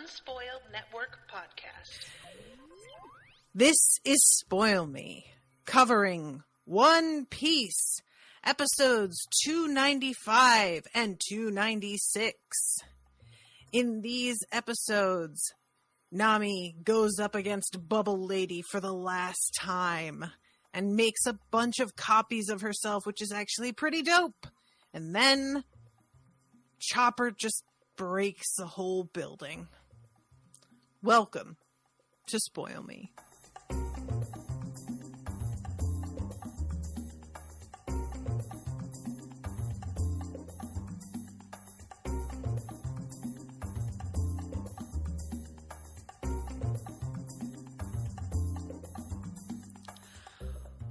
Unspoiled Network podcast. This is Spoil Me, covering One Piece, episodes 295 and 296. In these episodes, Nami goes up against Bubble Lady for the last time and makes a bunch of copies of herself, which is actually pretty dope. And then Chopper just breaks the whole building. Welcome to Spoil Me.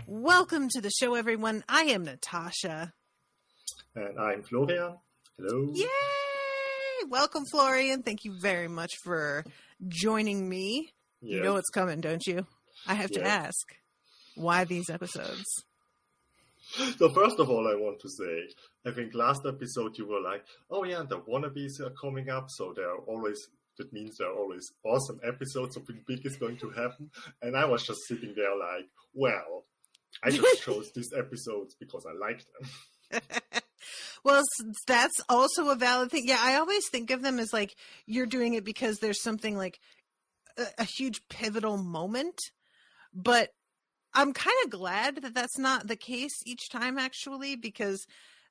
Welcome to the show, everyone. I am Natasha. And I'm Florian. Hello. Yay! Welcome, Florian. Thank you very much for joining me. Yes. You know what's coming, don't you? I have to ask, why these episodes? So first of all, I want to say, I think last episode you were like, oh yeah, the wannabes are coming up, so that means there are always awesome episodes, something big is going to happen. And I was just sitting there like, well, I just chose these episodes because I liked them. Well, that's also a valid thing. Yeah, I always think of them as like you're doing it because there's something like a huge pivotal moment. But I'm kind of glad that that's not the case each time, actually, because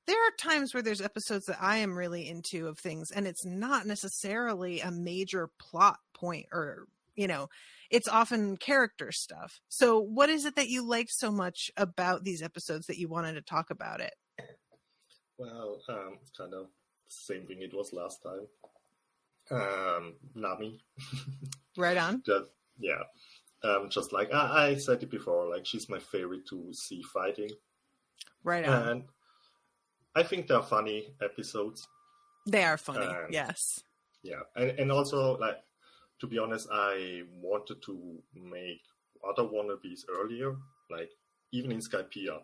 there are times where there's episodes that I am really into of things, and it's not necessarily a major plot point or, you know, it's often character stuff. So what is it that you like so much about these episodes that you wanted to talk about it? Well, it's kind of the same thing it was last time. Nami. Right on. Just like I said it before, like she's my favorite to see fighting. Right on. And I think they're funny episodes. They are funny, yes. Yeah, and also, like, to be honest, I wanted to make other wannabes earlier, like even in Skypiea.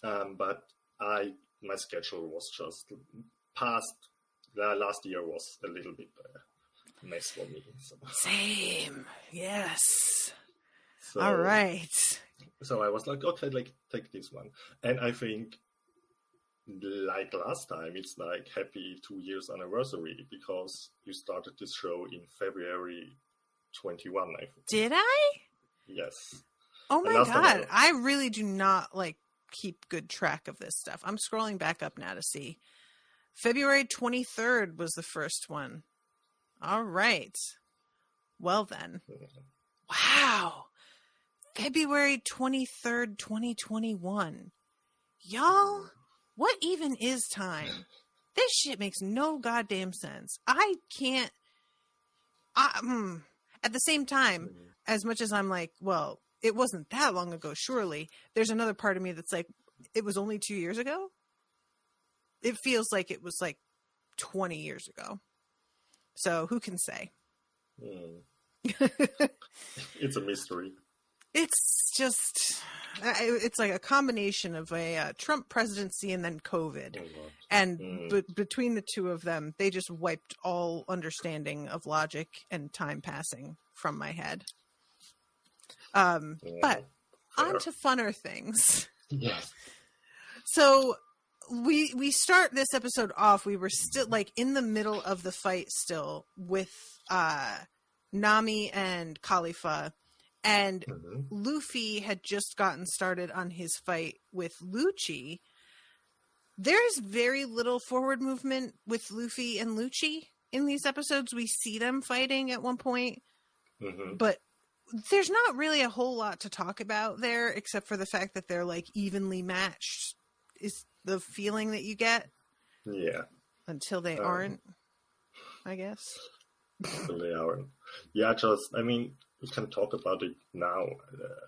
But my schedule was just past. Last year was a little bit a mess for me. So. Same, yes. So, all right. So I was like, okay, like take this one, and I think, like last time, it's like happy 2 years anniversary because you started this show in February 21, I think. Did I? Yes. Oh my God. I really do not keep good track of this stuff. I'm scrolling back up now to see. February 23rd was the first one. All right. Well then. Wow. February 23rd, 2021. Y'all, what even is time? This shit makes no goddamn sense. I can't. At the same time, as much as I'm like, well, it wasn't that long ago, surely, there's another part of me that's like, it was only 2 years ago? It feels like it was like 20 years ago. So who can say? It's a mystery. It's just, it's like a combination of a Trump presidency and then COVID. And between the two of them, they just wiped all understanding of logic and time passing from my head. But on to funner things. Yes. So we start this episode off. We were still like in the middle of the fight still with Nami and Khalifa. And Luffy had just gotten started on his fight with Lucci. There's very little forward movement with Luffy and Lucci in these episodes. We see them fighting at one point, but there's not really a whole lot to talk about there, except for the fact that they're like evenly matched is the feeling that you get. Yeah. Until they aren't, I guess. Until they aren't. Yeah, we can talk about it now.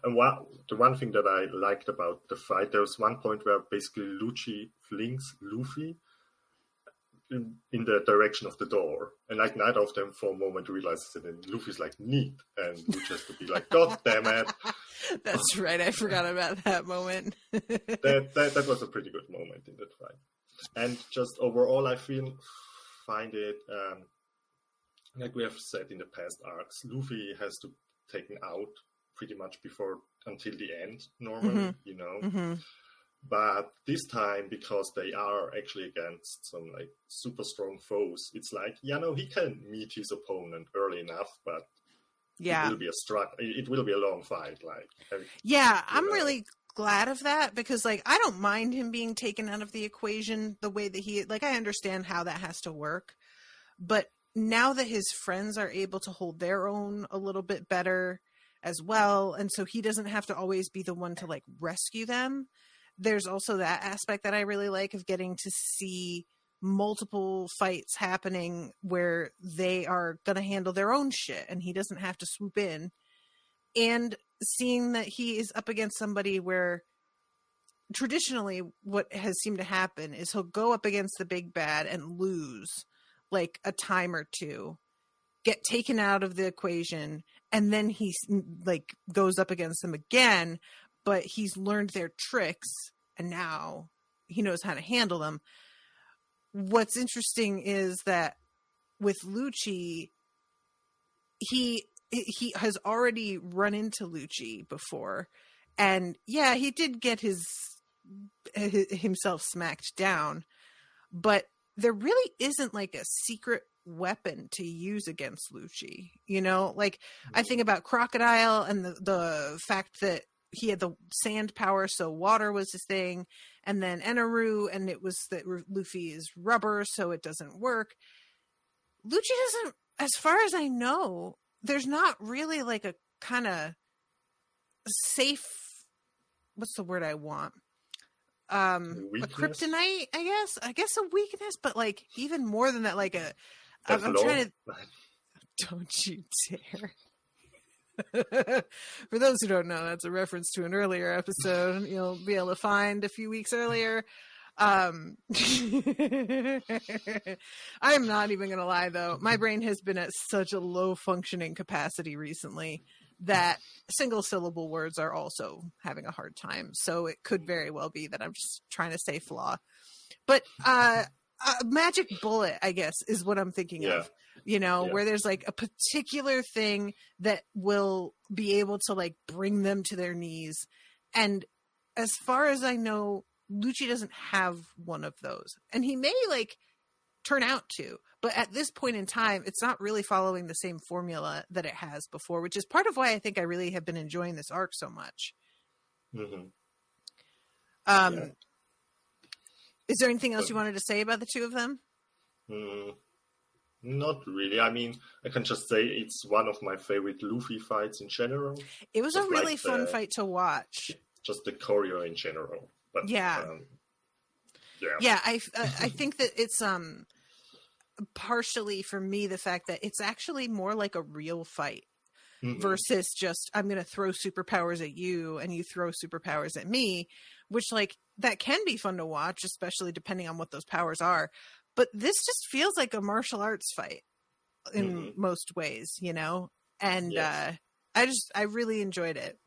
The one thing that I liked about the fight, there was one point where basically Lucci flings Luffy in the direction of the door. And like neither of them for a moment realizes it. And Luffy's like, neat. And Lucci has to be like, God damn it. That's right. I forgot about that moment. that was a pretty good moment in that fight. And just overall, I find it like we have said in the past arcs, Luffy has to take him out pretty much until the end normally, you know. Mm-hmm. But this time, because they are actually against some like super strong foes, it's like, he can meet his opponent early enough, but it will be it will be a long fight. I'm really glad of that, because like I don't mind him being taken out of the equation the way that I understand how that has to work, but now that his friends are able to hold their own a little bit better as well, and so he doesn't have to always be the one to like rescue them. There's also that aspect that I really like of getting to see multiple fights happening where they are going to handle their own shit and he doesn't have to swoop in, and seeing that he is up against somebody where traditionally what has seemed to happen is he'll go up against the big bad and lose like a time or two, get taken out of the equation, and then he like goes up against them again, but he's learned their tricks and now he knows how to handle them. What's interesting is that with Lucci, he has already run into Lucci before, and yeah, he did get himself smacked down, but there really isn't like a secret weapon to use against Lucci, you know? Like, I think about Crocodile and the fact that he had the sand power, so water was his thing, and then Eneru, and it was that Luffy is rubber, so it doesn't work. Lucci doesn't, as far as I know, there's not really like a kind of safe, what's the word I want? A kryptonite, I guess a weakness, but like even more than that, like I'm trying to, don't you dare. For those who don't know, that's a reference to an earlier episode you'll be able to find a few weeks earlier. I'm not even gonna lie though, my brain has been at such a low functioning capacity recently that single syllable words are also having a hard time, so it could very well be that I'm just trying to say flaw, but a magic bullet, I guess, is what I'm thinking of, where there's like a particular thing that will be able to like bring them to their knees. And as far as I know, Lucci doesn't have one of those, and he may like turn out to, but at this point in time, it's not really following the same formula that it has before, which is part of why I think I really have been enjoying this arc so much. Mm-hmm. Is there anything else you wanted to say about the two of them? Not really. I mean, I can just say it's one of my favorite Luffy fights in general. It was just a really fun fight to watch. Just the choreo in general. But, yeah. I think that it's partially for me the fact that it's actually more like a real fight versus just I'm going to throw superpowers at you and you throw superpowers at me, which like that can be fun to watch, especially depending on what those powers are. But this just feels like a martial arts fight in most ways, and yes. I really enjoyed it.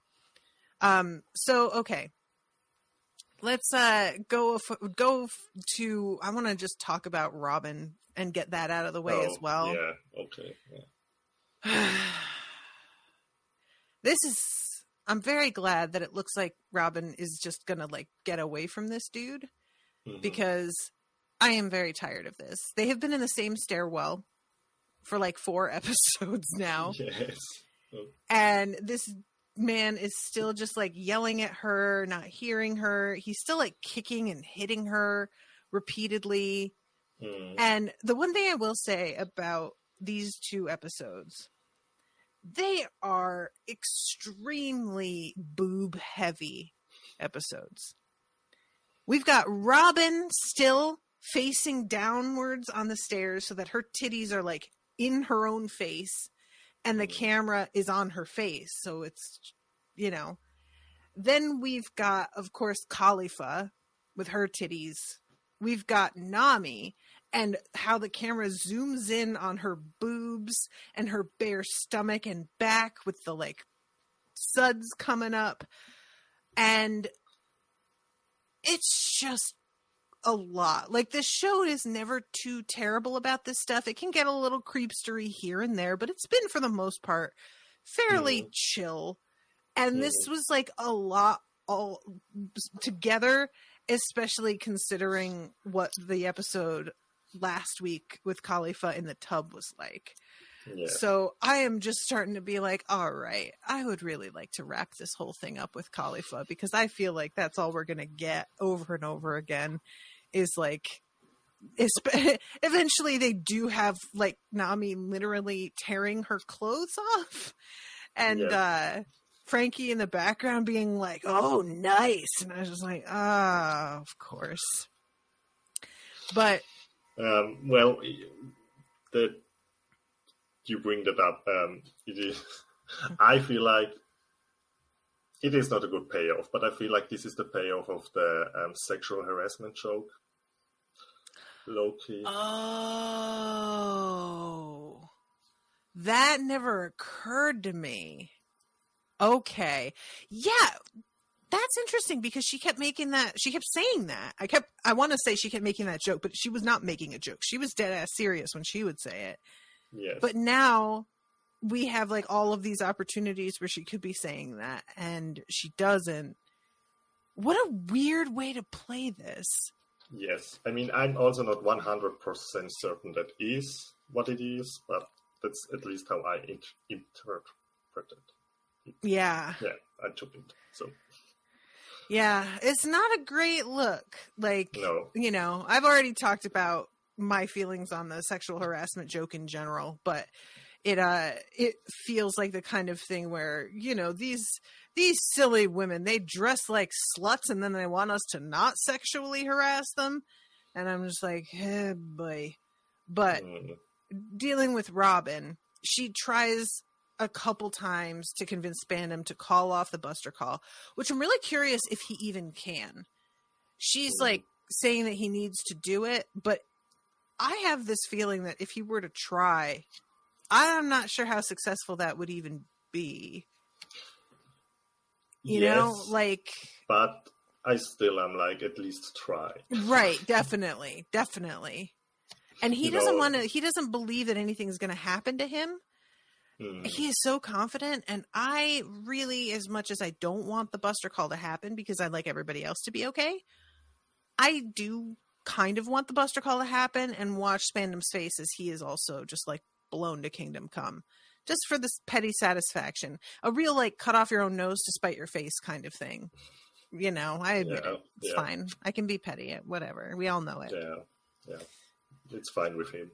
So, okay. Let's go to. I want to just talk about Robin and get that out of the way as well. Yeah. Okay. Yeah. I'm very glad that it looks like Robin is just gonna like get away from this dude, because I am very tired of this. They have been in the same stairwell for like 4 episodes now. Yes. And this man is still just like yelling at her, not hearing her. He's still like kicking and hitting her repeatedly. And the one thing I will say about these 2 episodes, they are extremely boob heavy episodes. We've got Robin still facing downwards on the stairs so that her titties are like in her own face and the camera is on her face. So it's, Then we've got, of course, Khalifa with her titties. We've got Nami and how the camera zooms in on her boobs and her bare stomach and back with the like suds coming up. And it's just a lot. Like, this show is never too terrible about this stuff. It can get a little creepstery here and there, but it's been, for the most part, fairly chill. And this was like a lot all together, especially considering what the episode last week with Khalifa in the tub was like. Yeah. So I am just starting to be like, all right, I would really like to wrap this whole thing up with Khalifa, because I feel like that's all we're going to get over and over again is like, eventually they do have like Nami literally tearing her clothes off and Frankie in the background being like, oh, nice. And I was just like, of course. But well, you bring that up. It is. I feel like it is not a good payoff, but I feel like this is the payoff of the sexual harassment joke. Low-key. Oh, that never occurred to me. Okay, yeah, that's interesting because she kept making that. She kept saying that. I want to say she kept making that joke, but she was not making a joke. She was dead ass serious when she would say it. Yes. But now we have like all of these opportunities where she could be saying that and she doesn't. What a weird way to play this. Yes. I mean, I'm also not 100% certain that is what it is, but that's at least how I interpret it. Yeah. Yeah, I took it. So. Yeah, it's not a great look. Like, no. You know, I've already talked about my feelings on the sexual harassment joke in general, but it feels like the kind of thing where, you know, these silly women, they dress like sluts and then they want us to not sexually harass them. And I'm just like, hey, boy. But dealing with Robin, she tries a couple times to convince Spandam to call off the Buster call, which I'm really curious if he even can. She's like saying that he needs to do it, but I have this feeling that if he were to try, I'm not sure how successful that would even be. You know, like... But I still am like, at least try. Right, definitely. And he he doesn't believe that anything's going to happen to him. He is so confident, and I really, as much as I don't want the Buster call to happen because I'd like everybody else to be okay, I do kind of want the Buster call to happen and watch Spandam's face as he is also just like blown to Kingdom Come, just for this petty satisfaction, a real like cut off your own nose to spite your face kind of thing. You know, I admit it. It's fine. I can be petty at whatever. We all know it. Yeah, it's fine with him.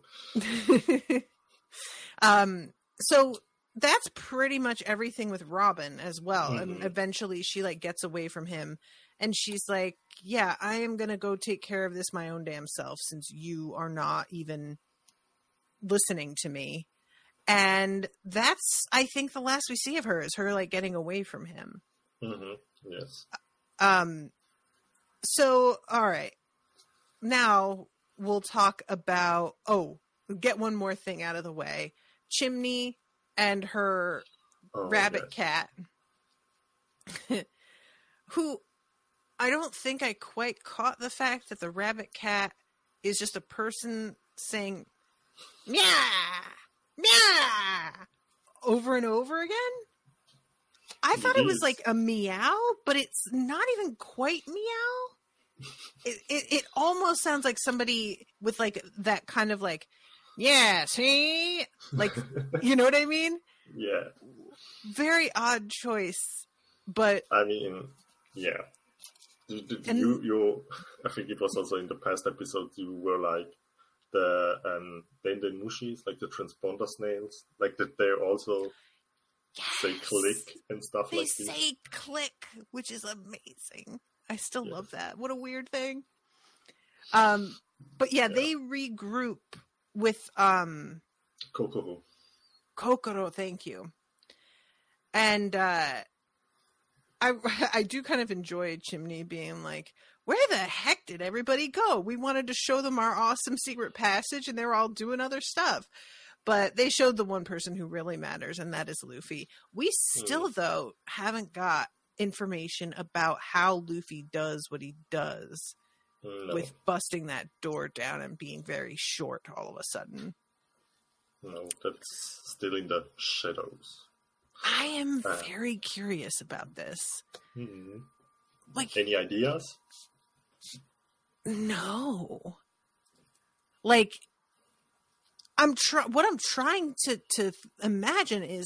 So that's pretty much everything with Robin as well. And eventually she like gets away from him and she's like, yeah, I am going to go take care of this my own damn self since you are not even listening to me. And that's, I think, the last we see of her is her like getting away from him. Yes. So, all right. Now we'll talk about, get one more thing out of the way. Chimney and her rabbit cat, who I don't think I quite caught the fact that the rabbit cat is just a person saying meow, meow over and over again. I thought it was like a meow, but it's not even quite meow. It almost sounds like somebody with like that kind of like, yeah, see? Like, you know what I mean? Yeah. Very odd choice, but... I mean, yeah. You I think it was also in the past episode, you were like, the mushis, like the transponder snails, like that they're also say click and stuff like this. They say click, which is amazing. I still love that. What a weird thing. But yeah, they regroup with Kokoro, thank you. And I do kind of enjoy Chimney being like, where the heck did everybody go? We wanted to show them our awesome secret passage and they're all doing other stuff. But they showed the one person who really matters, and that is Luffy. We still, though, haven't got information about how Luffy does what he does. No, with busting that door down and being very short all of a sudden. no, that's still in the shadows. I am very curious about this. Mm-hmm. Like, any ideas? No. Like, what I'm trying to imagine is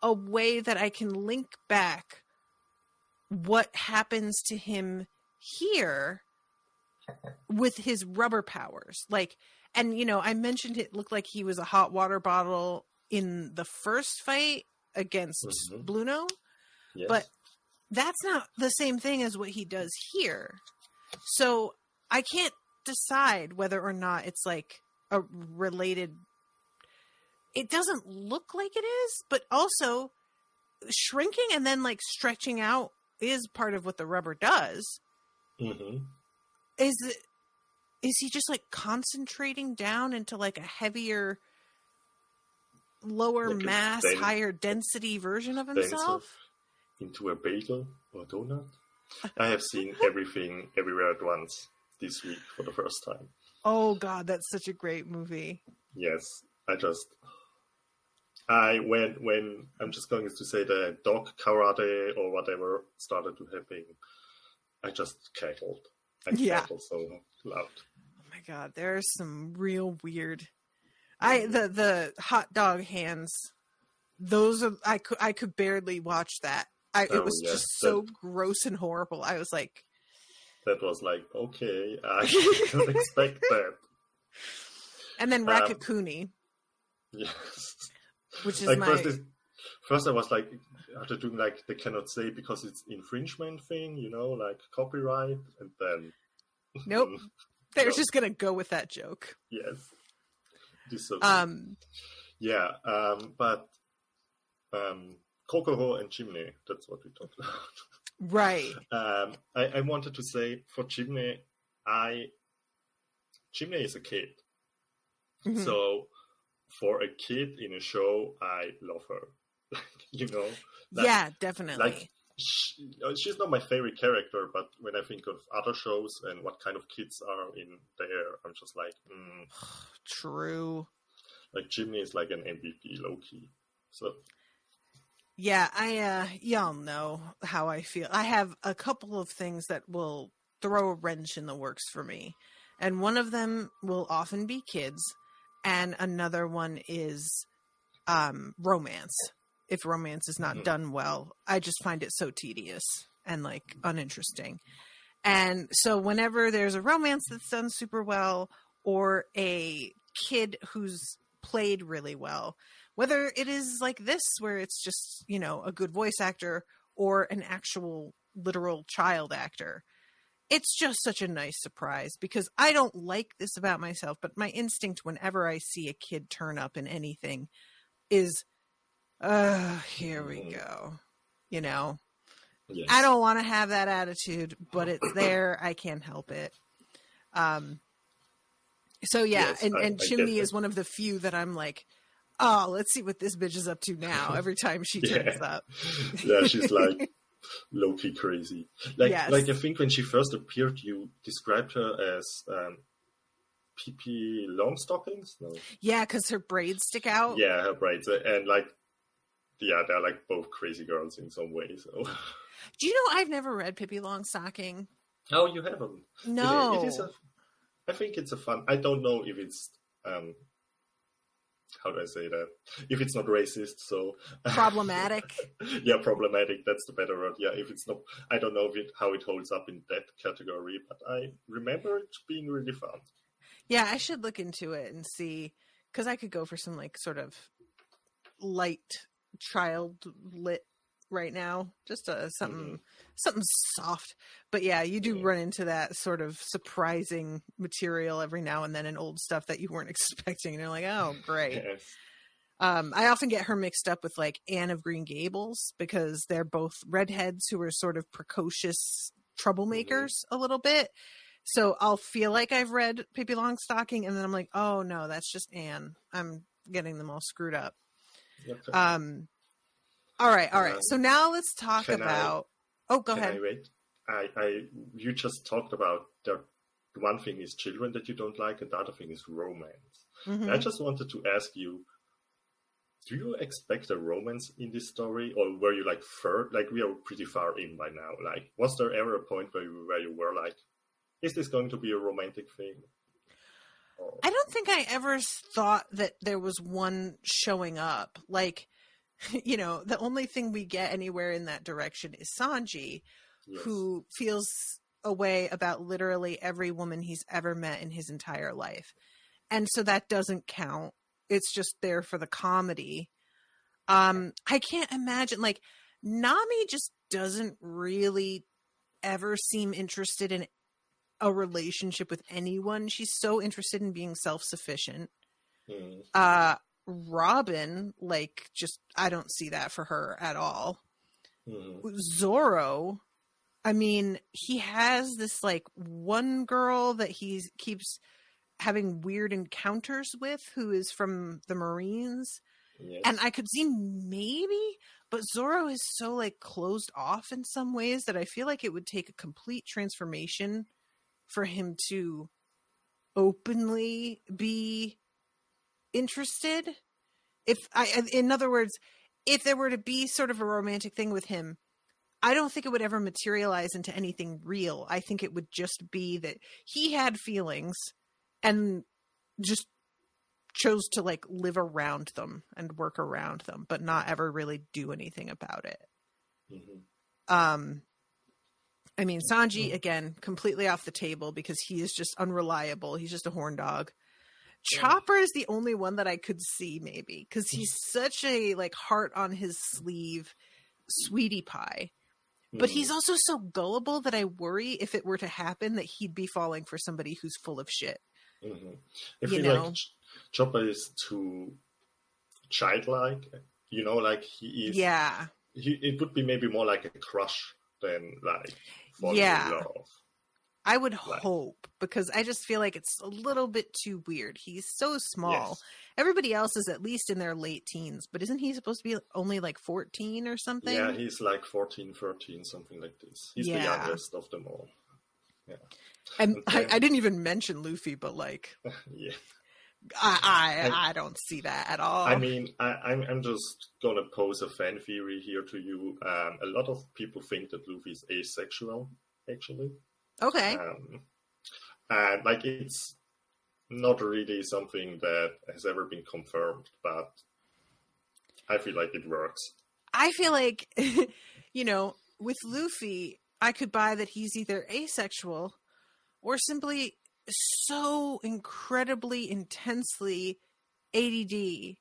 a way that I can link back what happens to him here with his rubber powers. Like, and, you know, I mentioned it looked like he was a hot water bottle in the first fight against Bluno, Yes. but that's not the same thing as what he does here. So I can't decide whether or not it's like a related. It doesn't look like it is, but also shrinking and then like stretching out is part of what the rubber does. Mm-hmm. Is he just like concentrating down into like a heavier, lower like mass, higher density version of himself? Into a bagel or donut? I have seen everything everywhere at once this week for the first time. Oh God, that's such a great movie. Yes, when I'm just going to say the dog karate or whatever started to happen, I just cackled. I cackled so loud. Oh my God, there's some real weird. The hot dog hands. Those are I could barely watch that. It was just so gross and horrible. I was like, that was like, okay, I didn't expect that. And then Rakakuni. Yes. Which is like my... First I was like, after doing like, they cannot say because it's infringement thing, you know, like copyright, and then... Nope. They're just going to go with that joke. Yes. This so yeah, but Kokoro and Chimney, that's what we talked about. Right. I wanted to say for Chimney, Chimney is a kid. Mm-hmm. So for a kid in a show, I love her. You know? Yeah, definitely. Like, she's not my favorite character, but when I think of other shows and what kind of kids are in there, I'm just like, True. Like, Chimney is like an MVP, low-key. So... Yeah, y'all know how I feel. I have a couple of things that will throw a wrench in the works for me. And one of them will often be kids. And another one is romance. If romance is not done well, I just find it so tedious and like uninteresting. And so whenever there's a romance that's done super well or a kid who's played really well, whether it is like this, where it's just, you know, a good voice actor or an actual literal child actor, it's just such a nice surprise because I don't like this about myself, but my instinct whenever I see a kid turn up in anything is, here we go. You know, yes. I don't want to have that attitude, but it's there. I can't help it. So yeah, yes, and Chimney is one of the few that I'm like, oh, let's see what this bitch is up to now. Every time she turns up. Yeah, she's like low-key crazy. Like, yes. Like I think when she first appeared, you described her as Pippi Longstockings? No. Yeah, because her braids stick out. Yeah, her braids. And like, yeah, they're like both crazy girls in some way. So. Do you know I've never read Pippi Longstocking? Oh, you haven't? No. It is I think it's a fun... I don't know if it's... how do I say that? If it's not racist, so... Problematic? Yeah, problematic. That's the better word. Yeah, if it's not... I don't know how it holds up in that category, but I remember it being really fun. Yeah, I should look into it and see, because I could go for some, like, sort of light child lit right now. Just something soft. But yeah, you do run into that sort of surprising material every now and then in old stuff that you weren't expecting. And you're like, oh, great. Yes. I often get her mixed up with like Anne of Green Gables because they're both redheads who are sort of precocious troublemakers a little bit. So I'll feel like I've read Pippi Longstocking and then I'm like, oh no, that's just Anne. I'm getting them all screwed up. Okay. All right. So now let's talk about... go ahead. You just talked about their one thing is children that you don't like, and the other thing is romance. Mm-hmm. And I just wanted to ask you, do you expect a romance in this story, or were you like we are pretty far in by now? Like, was there ever a point where you were like, is this going to be a romantic thing? Or... I don't think I ever thought that there was one showing up. Like, the only thing we get anywhere in that direction is Sanji, yes, who feels a way about literally every woman he's ever met in his entire life. And so that doesn't count. It's just there for the comedy. I can't imagine, like, Nami just doesn't really ever seem interested in a relationship with anyone. She's so interested in being self-sufficient. Robin, like, just, I don't see that for her at all. Zoro, I mean, he has this, like, one girl that he keeps having weird encounters with, who is from the Marines. Yes. And I could see maybe, but Zoro is so, like, closed off in some ways that I feel like it would take a complete transformation for him to openly be interested. In other words, if there were to be sort of a romantic thing with him, I don't think it would ever materialize into anything real. I think it would just be that he had feelings and just chose to, like, live around them and work around them, but not ever really do anything about it. I mean, Sanji, again, completely off the table because he is just unreliable. He's just a horn dog. Chopper is the only one that I could see, maybe, because he's such a, like, heart on his sleeve sweetie pie. But he's also so gullible that I worry if it were to happen that he'd be falling for somebody who's full of shit. I feel like Chopper is too childlike, like he is. Yeah. It would be maybe more like a crush than like falling in love. I would hope, because I just feel like it's a little bit too weird. He's so small. Yes. Everybody else is at least in their late teens, but isn't he supposed to be only like 14 or something? Yeah, he's like 14, 13, something like this. He's the youngest of them all. Yeah. And I didn't even mention Luffy, but like, yeah. I don't see that at all. I mean, I'm just gonna pose a fan theory here to you. A lot of people think that Luffy is asexual, actually. Okay. And like, it's not really something that has ever been confirmed, but I feel like it works. I feel like, with Luffy, I could buy that he's either asexual or simply so incredibly intensely ADD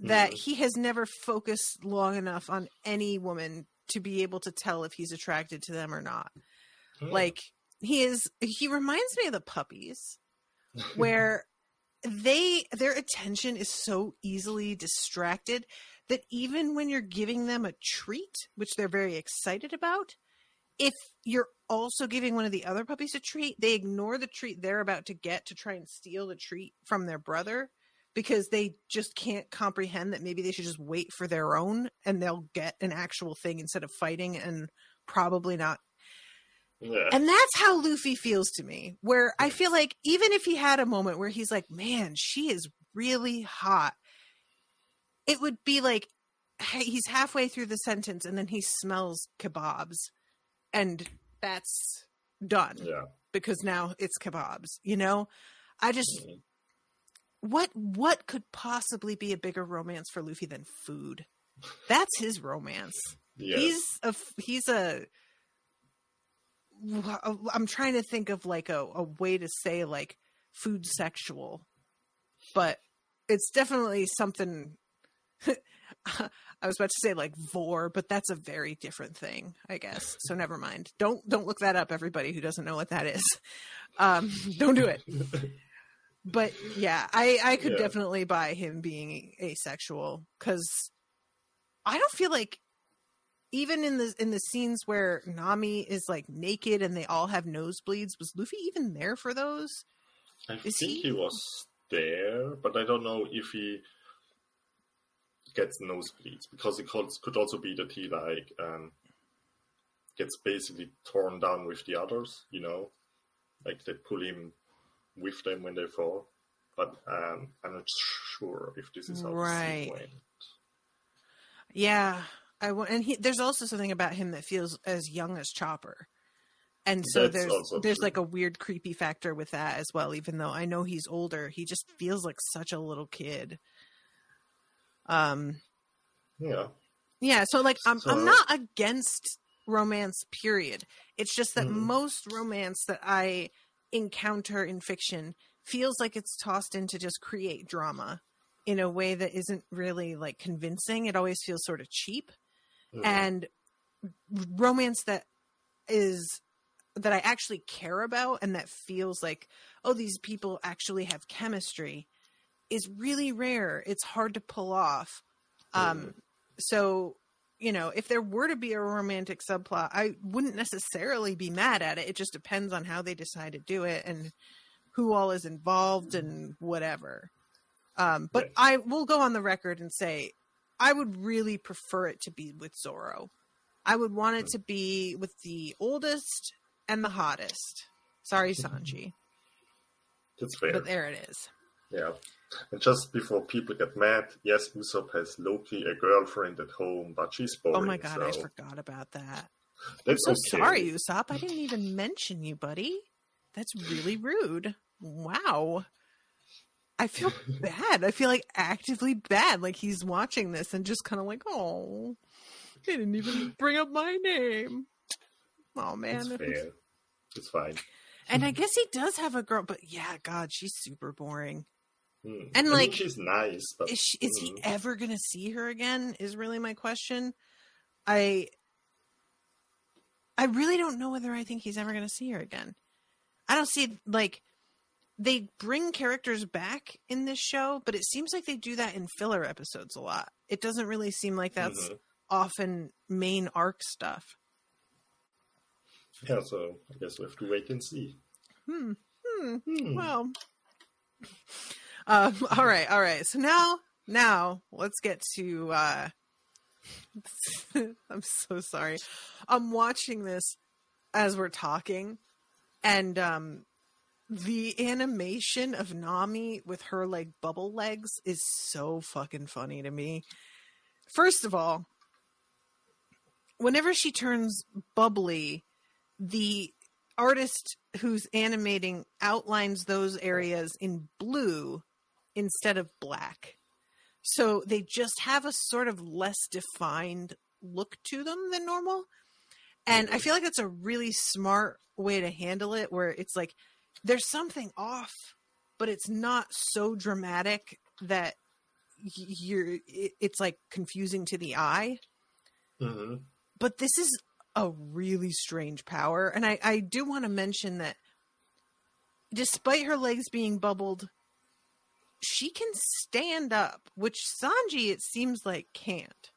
that he has never focused long enough on any woman to be able to tell if he's attracted to them or not. Like, he reminds me of the puppies, where their attention is so easily distracted that even when you're giving them a treat, which they're very excited about, if you're also giving one of the other puppies a treat, they ignore the treat they're about to get to try and steal the treat from their brother, because they just can't comprehend that maybe they should just wait for their own and they'll get an actual thing instead of fighting and probably not. Yeah. And that's how Luffy feels to me, where I feel like even if he had a moment where he's like, man, she is really hot, it would be like, hey, he's halfway through the sentence and then he smells kebabs and that's done. Yeah. Because now it's kebabs, I just, what could possibly be a bigger romance for Luffy than food? That's his romance. Yeah. I'm trying to think of like a way to say like food sexual, but it's definitely something. I was about to say like vor, but that's a very different thing, I guess. So never mind. Don't look that up, everybody who doesn't know what that is. Don't do it. But yeah, I could definitely buy him being asexual, because I don't feel like, even in the scenes where Nami is like naked and they all have nosebleeds, was Luffy even there for those? I think he was there, but I don't know if he gets nosebleeds, because it could also be that he like gets basically torn down with the others, like they pull him with them when they fall. But I'm not sure if this is how the scene went. Yeah, there's also something about him that feels as young as Chopper, and so there's like a weird creepy factor with that as well. Even though I know he's older, he just feels like such a little kid. Yeah. So like, I'm not against romance, period. It's just that most romance that I encounter in fiction feels like it's tossed in to just create drama in a way that isn't really like convincing. It always feels sort of cheap. And romance that I actually care about and that feels like, oh, these people actually have chemistry is really rare. It's hard to pull off. So, you know, if there were to be a romantic subplot, I wouldn't necessarily be mad at it. It just depends on how they decide to do it and who all is involved and whatever. But I will go on the record and say I would really prefer it to be with Zoro. I would want it to be with the oldest and the hottest. Sorry, Sanji. That's fair. But there it is. Yeah. And just before people get mad, yes, Usopp has Loki, a girlfriend at home, but she's boring. Oh my god, I forgot about that. That's I'm so sorry, Usopp. I didn't even mention you, buddy. That's really rude. Wow. I feel bad. I feel like actively bad. Like he's watching this and just kind of like, oh, they didn't even bring up my name. Oh, man. It's fair. It's fine. And I guess he does have a girl, but yeah, God, she's super boring. And like, she's nice, but is he ever going to see her again? Is really my question. I really don't know whether I think he's ever going to see her again. I don't see like they bring characters back in this show, but it seems like they do that in filler episodes a lot. It doesn't really seem like that's often main arc stuff. Yeah, so I guess we have to wait and see. Well, all right. So now let's get to. I'm so sorry. I'm watching this as we're talking, and the animation of Nami with her like bubble legs is so fucking funny to me. First of all, whenever she turns bubbly, the artist who's animating outlines those areas in blue instead of black. So they just have a sort of less defined look to them than normal. And I feel like that's a really smart way to handle it, where it's like there's something off, but it's not so dramatic that it's like confusing to the eye. But this is a really strange power. And I do want to mention that despite her legs being bubbled, she can stand up, which Sanji, it seems like, can't.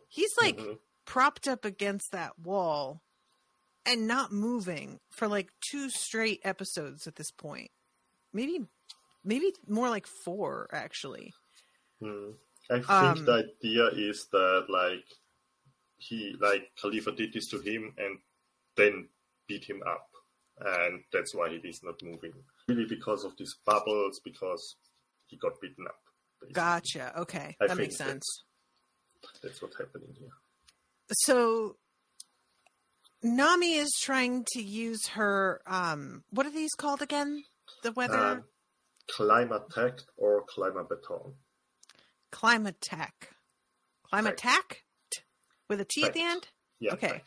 He's like propped up against that wall and not moving for like 2 straight episodes at this point. Maybe more like 4, actually. I think the idea is that Khalifa did this to him and then beat him up, and that's why he is not moving. Really, because of these bubbles, because he got beaten up. Basically. Gotcha. Okay, that makes sense. That's what's happening here. So Nami is trying to use her. What are these called again? The weather. Climatech or Climabeton. Climatech. Climatech? With a T at the end? Yeah. Okay.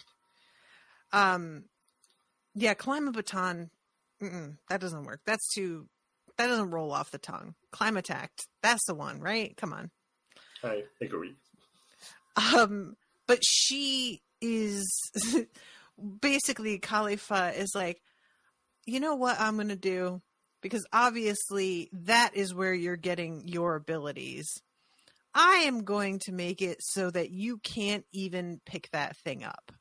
Yeah, Climabeton. That doesn't work. That doesn't roll off the tongue. Climatact. That's the one, right? Come on. I agree. But she is basically, Khalifa is like, you know what I'm going to do? Because obviously that is where you're getting your abilities. I am going to make it so that you can't even pick that thing up.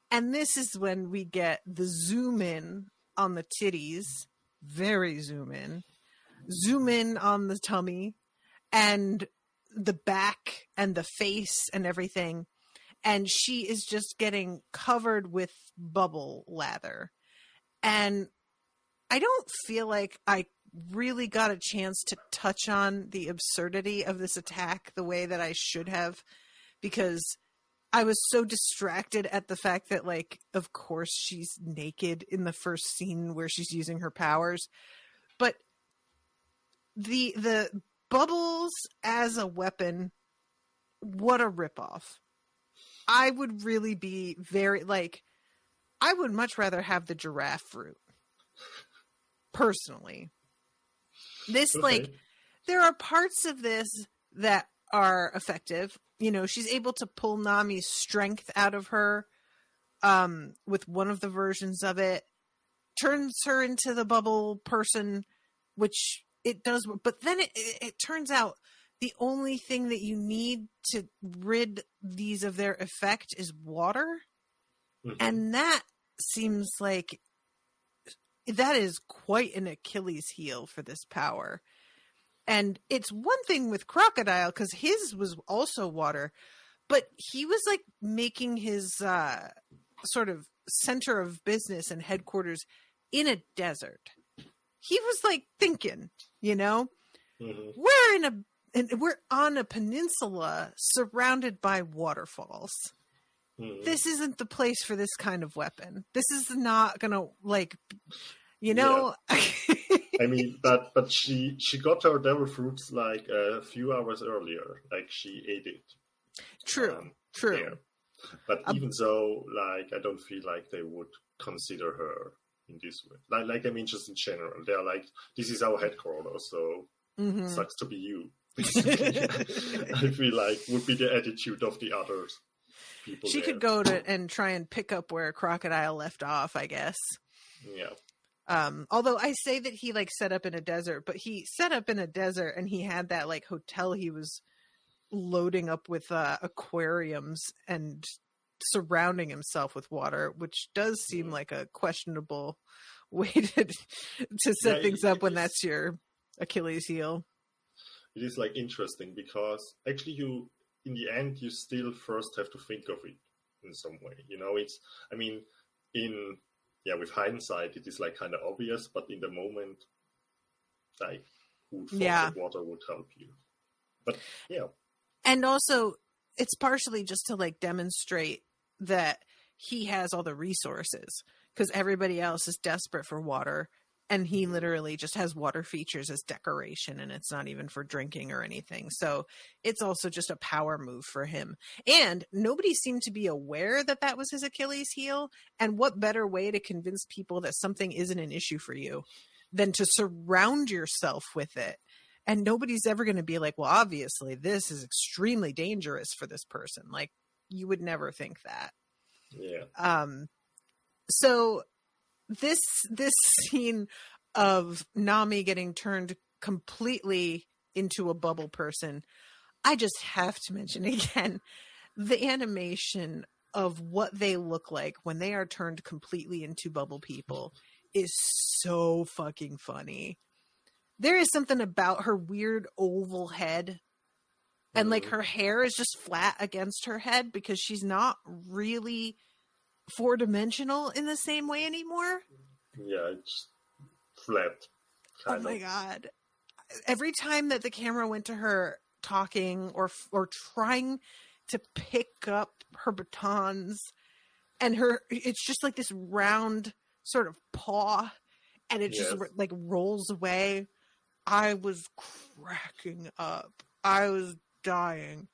And this is when we get the zoom in on the titties. Very zoom in on the tummy and the back and the face and everything. And she is just getting covered with bubble lather. And I don't feel like I really got a chance to touch on the absurdity of this attack the way that I should have, because I was so distracted at the fact that, like, of course she's naked in the first scene where she's using her powers, but the bubbles as a weapon, what a ripoff. I would really be very, like, I would much rather have the giraffe fruit. Personally. This, Okay. like, there are parts of this that are effective. You know, she's able to pull Nami's strength out of her with one of the versions of it. Turns her into the bubble person, which it does. But then it turns out the only thing that you need to rid these of their effect is water. Mhm. And that seems like that is quite an Achilles heel for this power. And it's one thing with Crocodile, because his was also water, but he was like making his sort of center of business and headquarters in a desert. He was like thinking, you know, Mhm. we're on a peninsula surrounded by waterfalls. Mhm. This isn't the place for this kind of weapon. This is not gonna, like, you know. I mean, but she got her devil fruits like a few hours earlier. Like she ate it. True. There. But even so, like, I don't feel like they would consider her in this way. Like I mean, just in general, they're like, this is our headquarters, so sucks to be you. I feel like would be the attitude of the others. People she there. could go to and try and pick up where Crocodile left off, I guess. Yeah. Although I say that he like set up in a desert, but he set up in a desert and he had that like hotel he was loading up with aquariums and surrounding himself with water, which does seem like a questionable way to set things up when that's your Achilles heel. It is like interesting because actually in the end you still first have to think of it in some way. You know, it's, I mean, with hindsight it is like kind of obvious, but in the moment, like, who thought that water would help you? But yeah. And also it's partially just to like demonstrate that he has all the resources, because everybody else is desperate for water. And he literally just has water features as decoration, and it's not even for drinking or anything. So it's also just a power move for him. And nobody seemed to be aware that that was his Achilles heel. And what better way to convince people that something isn't an issue for you than to surround yourself with it? And nobody's ever going to be like, well, obviously this is extremely dangerous for this person. Like, you would never think that. Yeah. So this scene of Nami getting turned completely into a bubble person, I just have to mention again, the animation of what they look like when they are turned completely into bubble people is so fucking funny. There is something about her weird oval head, and like her hair is just flat against her head because she's not really 4-dimensional in the same way anymore. Yeah, it's flat. Oh my god. Every time that the camera went to her talking or trying to pick up her batons, and it's just like this round sort of paw, and it just like rolls away. I was cracking up. I was dying.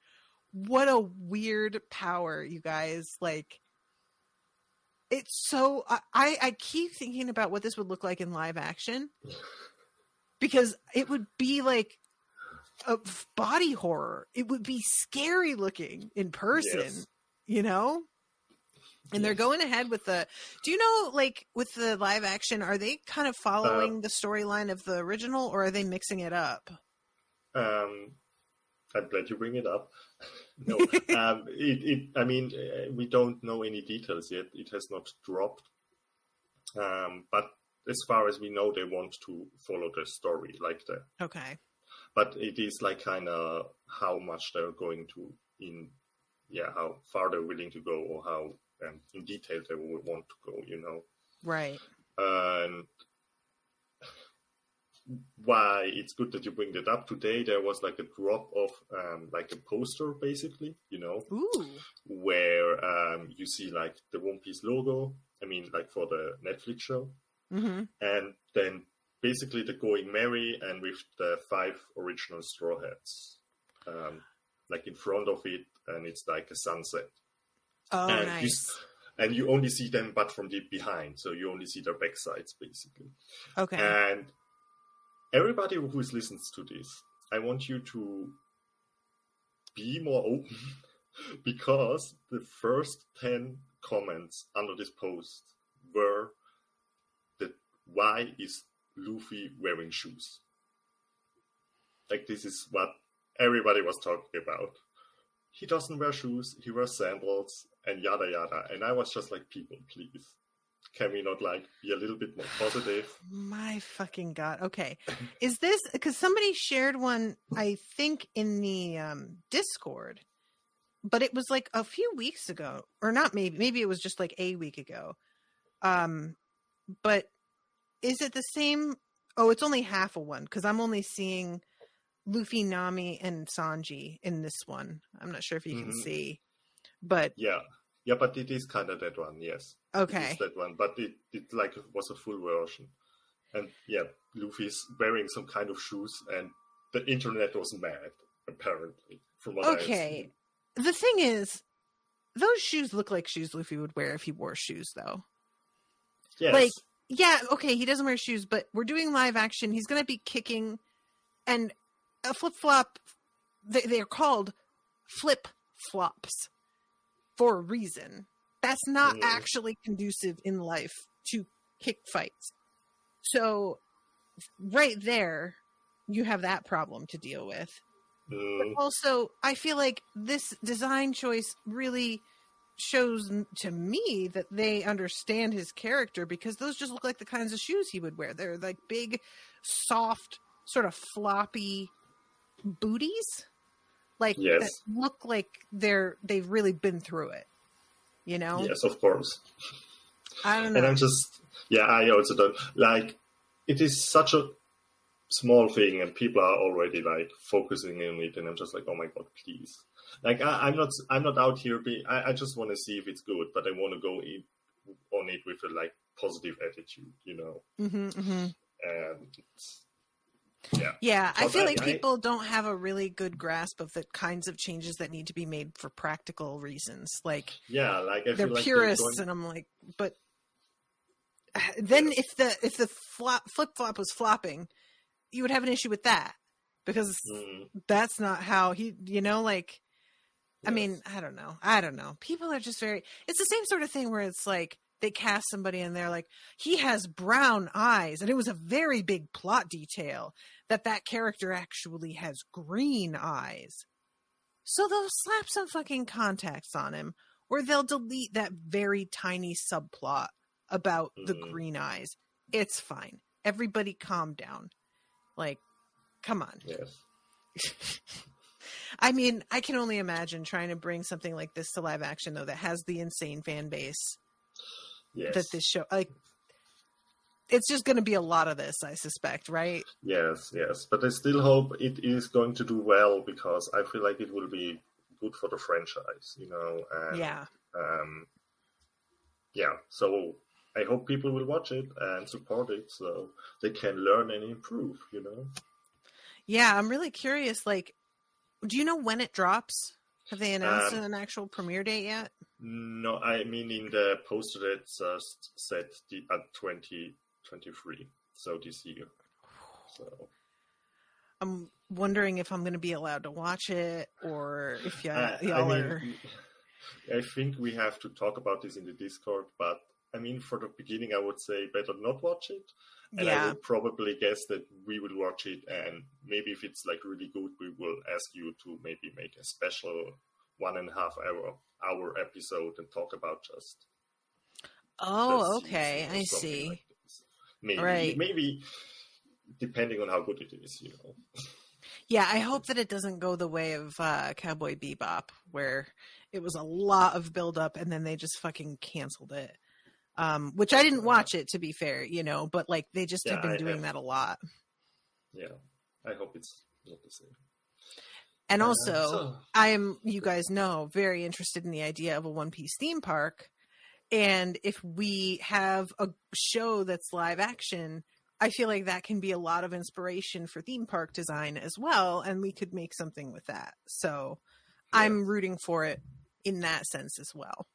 What a weird power, you guys. Like, it's so, I keep thinking about what this would look like in live action, because it would be like a body horror. It would be scary looking in person, you know? And they're going ahead with do you know, like, with the live action, are they kind of following the storyline of the original, or are they mixing it up? I'm glad you bring it up. No, I mean, we don't know any details yet. It has not dropped. But as far as we know, they want to follow the story like that. Okay. But it is like kind of how much they're going to how far they're willing to go, or how in detail they would want to go, you know. Right. And why it's good that you bring that up. Today there was like a drop of like a poster, basically, Ooh. where you see like the One Piece logo. I mean, like for the Netflix show, and then basically the Going Merry and with the 5 original Straw Hats, like in front of it, and it's like a sunset. Oh, and nice. And you only see them, but from the behind, so you only see their backsides, basically. Okay. And everybody who listens to this, I want you to be more open, because the first 10 comments under this post were that why is Luffy wearing shoes? Like, this is what everybody was talking about. He doesn't wear shoes, he wears sandals, and yada yada. And I was just like, people, please, can we not like be a little bit more positive? My fucking God. Okay. Is this, because somebody shared one, I think, in the Discord, but it was like a few weeks ago, or not, maybe it was just like a week ago. But is it the same? Oh, it's only half a one, because I'm only seeing Luffy, Nami, and Sanji in this one. I'm not sure if you can see, but yeah, but it is kind of that one, yes. Okay. It is that one, but it like was a full version. And yeah, Luffy's wearing some kind of shoes, and the internet was mad, apparently, from what I okay. The thing is, those shoes look like shoes Luffy would wear if he wore shoes, though. Yes. Like, yeah, okay, he doesn't wear shoes, but we're doing live action. He's going to be kicking, and a flip-flop, they're called flip-flops for a reason. That's not actually conducive in life to kick fights. So, right there, you have that problem to deal with. But also, I feel like this design choice really shows to me that they understand his character, because those just look like the kinds of shoes he would wear. They're like big, soft, sort of floppy booties, like that look like they've really been through it. Yes, of course. I don't know. And I also don't like. It is such a small thing, and people are already like focusing on it, and I'm just like, oh my God, please. Like, I'm not out here I just want to see if it's good, but I want to go on it with a like positive attitude, And yeah, I feel like people don't have a really good grasp of the kinds of changes that need to be made for practical reasons. Like, they're purists, and I'm like, but then if the flip flop was flopping, you would have an issue with that, because that's not how he, like. I mean, I don't know. People are just it's the same sort of thing where it's like they cast somebody and they're like, he has brown eyes. And it was a very big plot detail that character actually has green eyes. So they'll slap some fucking contacts on him, or they'll delete that very tiny subplot about the green eyes. It's fine. Everybody calm down. Like, come on. Yes. I mean, I can only imagine trying to bring something like this to live action, though, that has the insane fan base that this show, like, it's just going to be a lot of this, I suspect, right? Yes. But I still hope it is going to do well, because I feel like it will be good for the franchise, And, so I hope people will watch it and support it so they can learn and improve, Yeah, I'm really curious, like, do you know when it drops? Have they announced an actual premiere date yet? No, I mean in the poster that's set at 2023, so this year. So I'm wondering if I'm going to be allowed to watch it, or if y'all are. I think we have to talk about this in the Discord, but I mean, for the beginning, I would say better not watch it. And I would probably guess that we will watch it, and maybe if it's like really good, we will ask you to maybe make a special 1.5 hour episode and talk about just. Oh, okay, I see. Like maybe depending on how good it is, Yeah, I hope that it doesn't go the way of Cowboy Bebop, where it was a lot of build up and then they just fucking canceled it. Which I didn't watch it, to be fair, but like they just have been doing that a lot. Yeah, I hope it's not the same. And also, I am, you guys know, very interested in the idea of a One Piece theme park. And if we have a show that's live action, I feel like that can be a lot of inspiration for theme park design as well. And we could make something with that. So I'm rooting for it in that sense as well.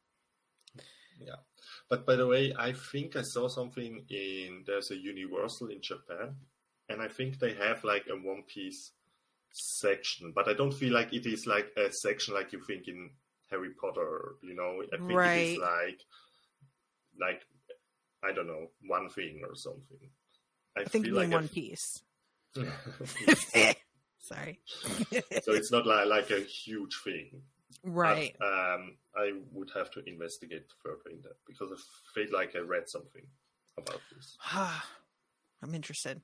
Yeah. But by the way, I think I saw something there's a Universal in Japan. And I think they have like a One Piece section, but I don't feel like it is like a section like you think in Harry Potter, you know. I think it is like I don't know, one thing or something. I think feel like like One Piece. Sorry. So it's not like a huge thing, right? But, I would have to investigate further in that because I feel like I read something about this. I'm interested.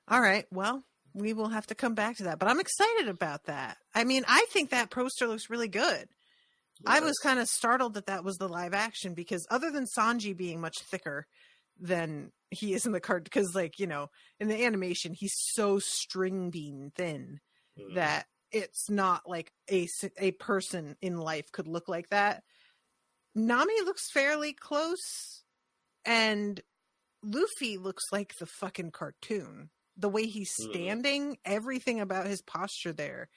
All right, well, we will have to come back to that, but I'm excited about that. I mean, I think that poster looks really good. Yes. I was kind of startled that was the live action because other than Sanji being much thicker than he is in the card, because like, you know, in the animation, he's so string bean thin that it's not like a person in life could look like that. Nami looks fairly close and Luffy looks like the fucking cartoon. The way he's standing, everything about his posture there.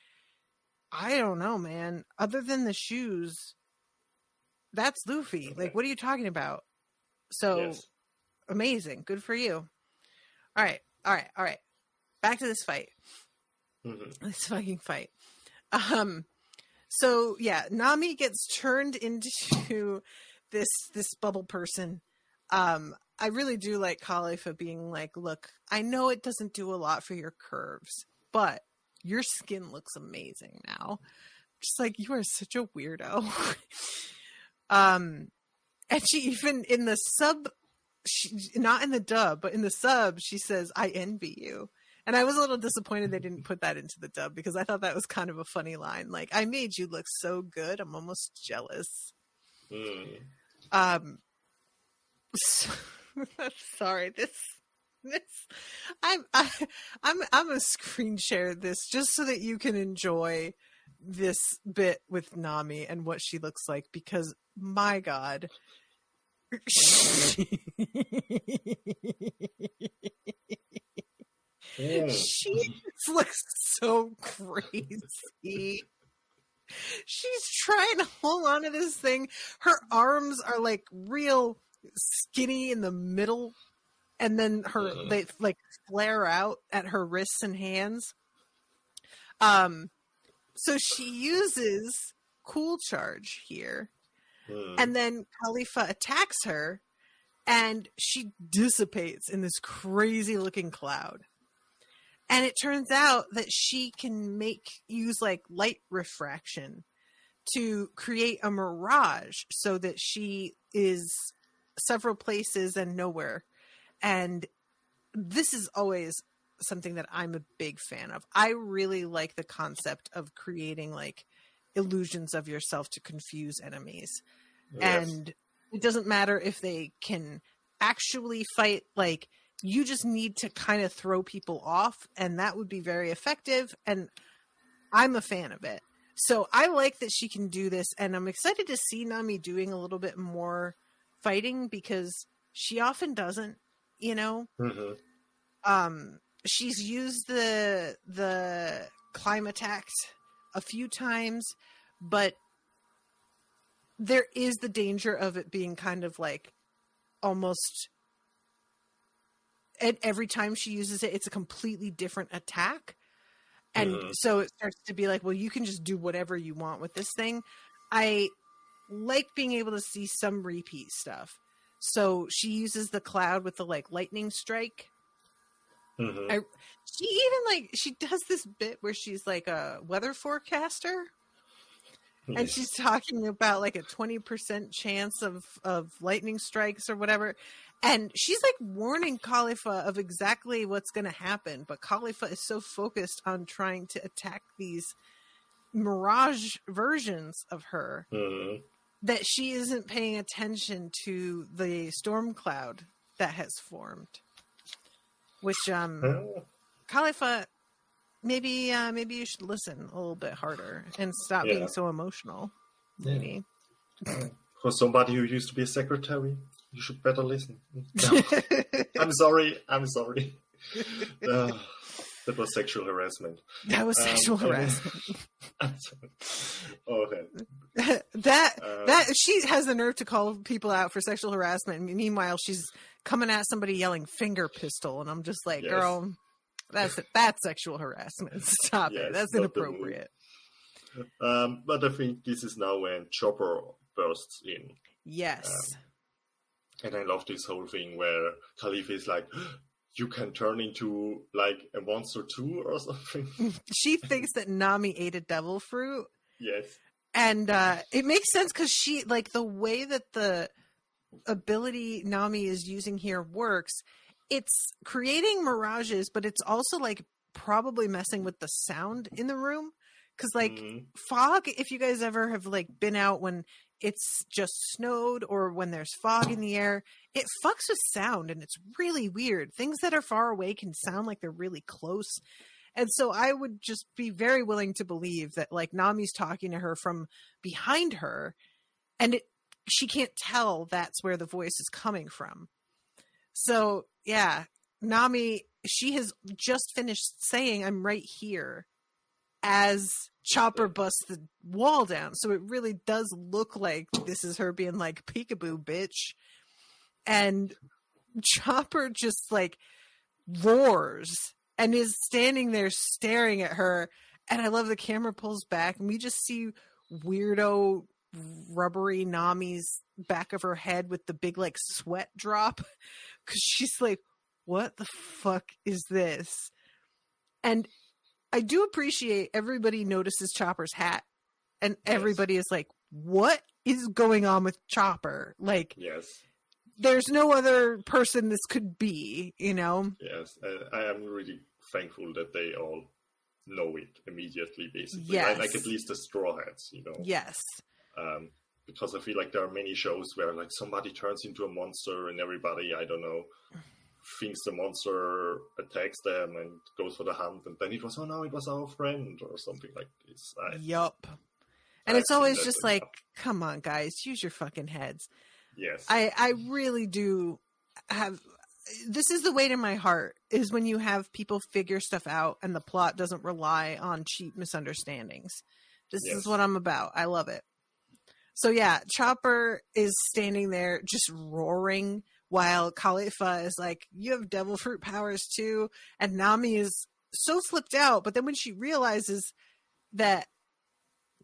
I don't know, man. Other than the shoes, that's Luffy. Okay. Like, what are you talking about? So, amazing. Good for you. All right. Back to this fight. This fucking fight. So, yeah, Nami gets turned into this bubble person. I really do like Khalifa being like, look, I know it doesn't do a lot for your curves, but your skin looks amazing now. Just like, you are such a weirdo. And she even in the sub, not in the dub, but in the sub, she says, I envy you. And I was a little disappointed they didn't put that into the dub because I thought that was kind of a funny line. Like, I made you look so good. I'm almost jealous. Sorry, I'm gonna screen share this just so that you can enjoy this bit with Nami and what she looks like because my God. She looks so crazy. She's trying to hold on to this thing. Her arms are like real skinny in the middle, and then they like flare out at her wrists and hands. So she uses Cool Charge here, and then Khalifa attacks her, and she dissipates in this crazy looking cloud. And it turns out that she can use like light refraction to create a mirage so that she is several places and nowhere. And this is always something that I'm a big fan of. I really like the concept of creating like illusions of yourself to confuse enemies. Yes. And it doesn't matter if they can actually fight, like you just need to kind of throw people off, and that would be very effective. And I'm a fan of it. So I like that she can do this, and I'm excited to see Nami doing a little bit more fighting because she often doesn't, you know. She's used the climb attack a few times, but there is the danger of it being kind of like almost every time she uses it, it's a completely different attack. And so it starts to be like, well, you can just do whatever you want with this thing. I like being able to see some repeat stuff. So she uses the cloud with the like lightning strike. She does this bit where she's like a weather forecaster. And she's talking about like a 20% chance of lightning strikes or whatever. And she's like warning Khalifa of exactly what's going to happen. But Khalifa is so focused on trying to attack these mirage versions of her that she isn't paying attention to the storm cloud that has formed. Which Khalifa, maybe you should listen a little bit harder and stop being so emotional. Maybe. For somebody who used to be a secretary, you should better listen. No. I'm sorry. That was sexual harassment. That was sexual harassment. Okay. That she has the nerve to call people out for sexual harassment. And meanwhile, she's coming at somebody yelling "finger pistol," and I'm just like, girl, that's sexual harassment. Stop it. That's inappropriate. But I think this is now when Chopper bursts in. Yes. And I love this whole thing where Khalifa is like, you can turn into like a monster too or something. She thinks that Nami ate a devil fruit. Yes. And it makes sense because she, like, the way that the ability Nami is using here works, it's creating mirages, but it's also like probably messing with the sound in the room. Because like fog, if you guys ever have like been out when it's just snowed or when there's fog in the air, it fucks with sound and it's really weird. Things that are far away can sound like they're really close. And so I would just be very willing to believe that like Nami's talking to her from behind her and she can't tell that's where the voice is coming from. So yeah, Nami, she has just finished saying, "I'm right here," as Chopper busts the wall down. So it really does look like this is her being like, "Peekaboo, bitch." And Chopper just like roars and is standing there staring at her. And I love the camera pulls back and we just see weirdo rubbery Nami's back of her head with the big like sweat drop. Cause she's like, what the fuck is this? And I do appreciate everybody notices Chopper's hat and everybody is like, what is going on with Chopper? Like, there's no other person this could be, you know? Yes. I am really thankful that they all know it immediately, basically. Yes. Like at least the Straw Hats, you know? Yes. Because I feel like there are many shows where like somebody turns into a monster and everybody, I don't know, thinks the monster attacks them and goes for the hunt, and then it was, oh no, it was our friend or something like this. Yup. And it's always just like, come on, guys, use your fucking heads. Yes. I really do have, this is the weight in my heart, is when you have people figure stuff out and the plot doesn't rely on cheap misunderstandings. This is what I'm about. I love it. So yeah, Chopper is standing there just roaring while Khalifa is like, you have devil fruit powers too. And Nami is so flipped out. But then when she realizes that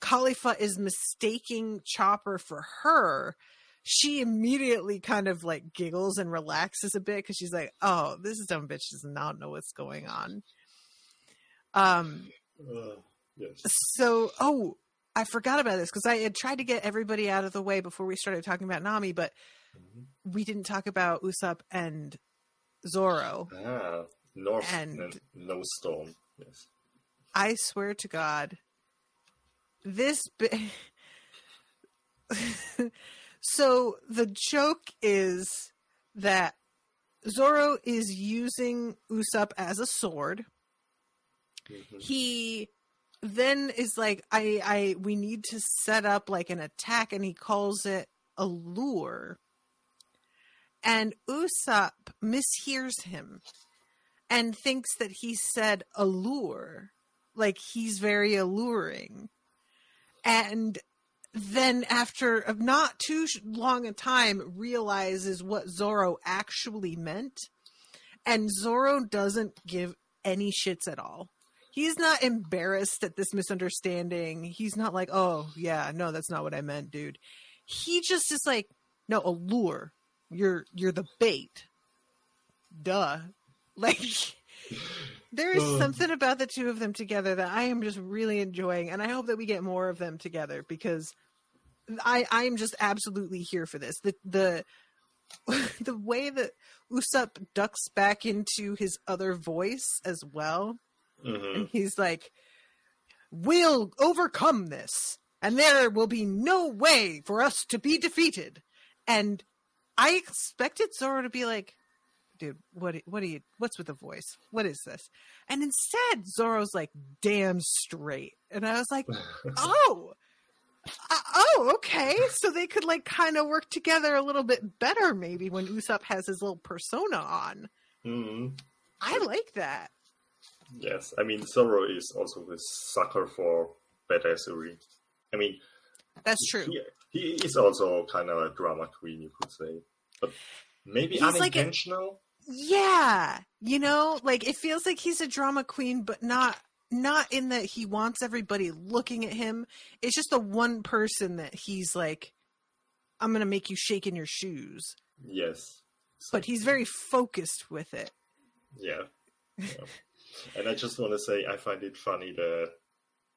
Khalifa is mistaking Chopper for her, she immediately kind of like giggles and relaxes a bit because she's like, oh, this dumb bitch does not know what's going on. Yes. So, I forgot about this because I had tried to get everybody out of the way before we started talking about Nami, but we didn't talk about Usopp and Zoro. North and No Storm. Yes. I swear to God, this so the joke is that Zoro is using Usopp as a sword. He then is like, we need to set up like an attack, and he calls it a lure. And Usopp mishears him and thinks that he said allure, like he's very alluring. And then after not too long a time realizes what Zoro actually meant. And Zoro doesn't give any shits at all. He's not embarrassed at this misunderstanding. He's not like, oh yeah, no, that's not what I meant, dude. He just is like, no, allure. You're the bait. Duh. Like, there is something about the two of them together that I am just really enjoying, and I hope that we get more of them together because I'm just absolutely here for this. The way that Usopp ducks back into his other voice as well, and he's like, we'll overcome this, and there will be no way for us to be defeated. And I expected Zoro to be like, dude, what's with the voice? What is this? And instead, Zorro's like, damn straight. And I was like, oh, okay. So they could like kind of work together a little bit better maybe when Usopp has his little persona on. Mm-hmm. I like that. Yes, I mean, Zorro is also a sucker for badassery. I mean, that's true. He is also kind of a drama queen, you could say. But maybe he's unintentional? Yeah. You know, like it feels like he's a drama queen, but not in that he wants everybody looking at him. It's just the one person that he's like, I'm going to make you shake in your shoes. Yes. But he's very focused with it. Yeah. And I just want to say, I find it funny that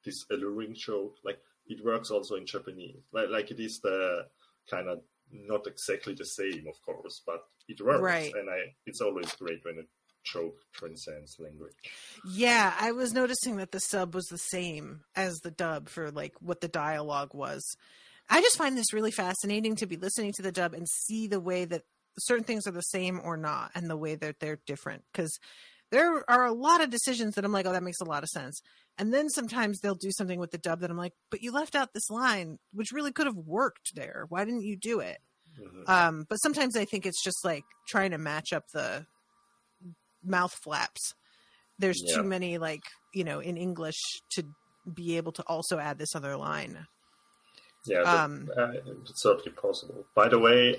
this alluring joke, like it works also in Japanese. Like it is the kind of not exactly the same, of course, but it works. Right. And it's always great when a joke transcends language. Yeah, I was noticing that the sub was the same as the dub for like what the dialogue was. I just find this really fascinating to be listening to the dub and see the way that certain things are the same or not, and the way that they're different. Because there are a lot of decisions that I'm like, oh, that makes a lot of sense. And then sometimes they'll do something with the dub that I'm like, but you left out this line, which really could have worked there. Why didn't you do it? Mm-hmm. But sometimes I think it's just like trying to match up the mouth flaps. There's too many, like, you know, in English to be able to also add this other line. Yeah, it's certainly possible. By the way,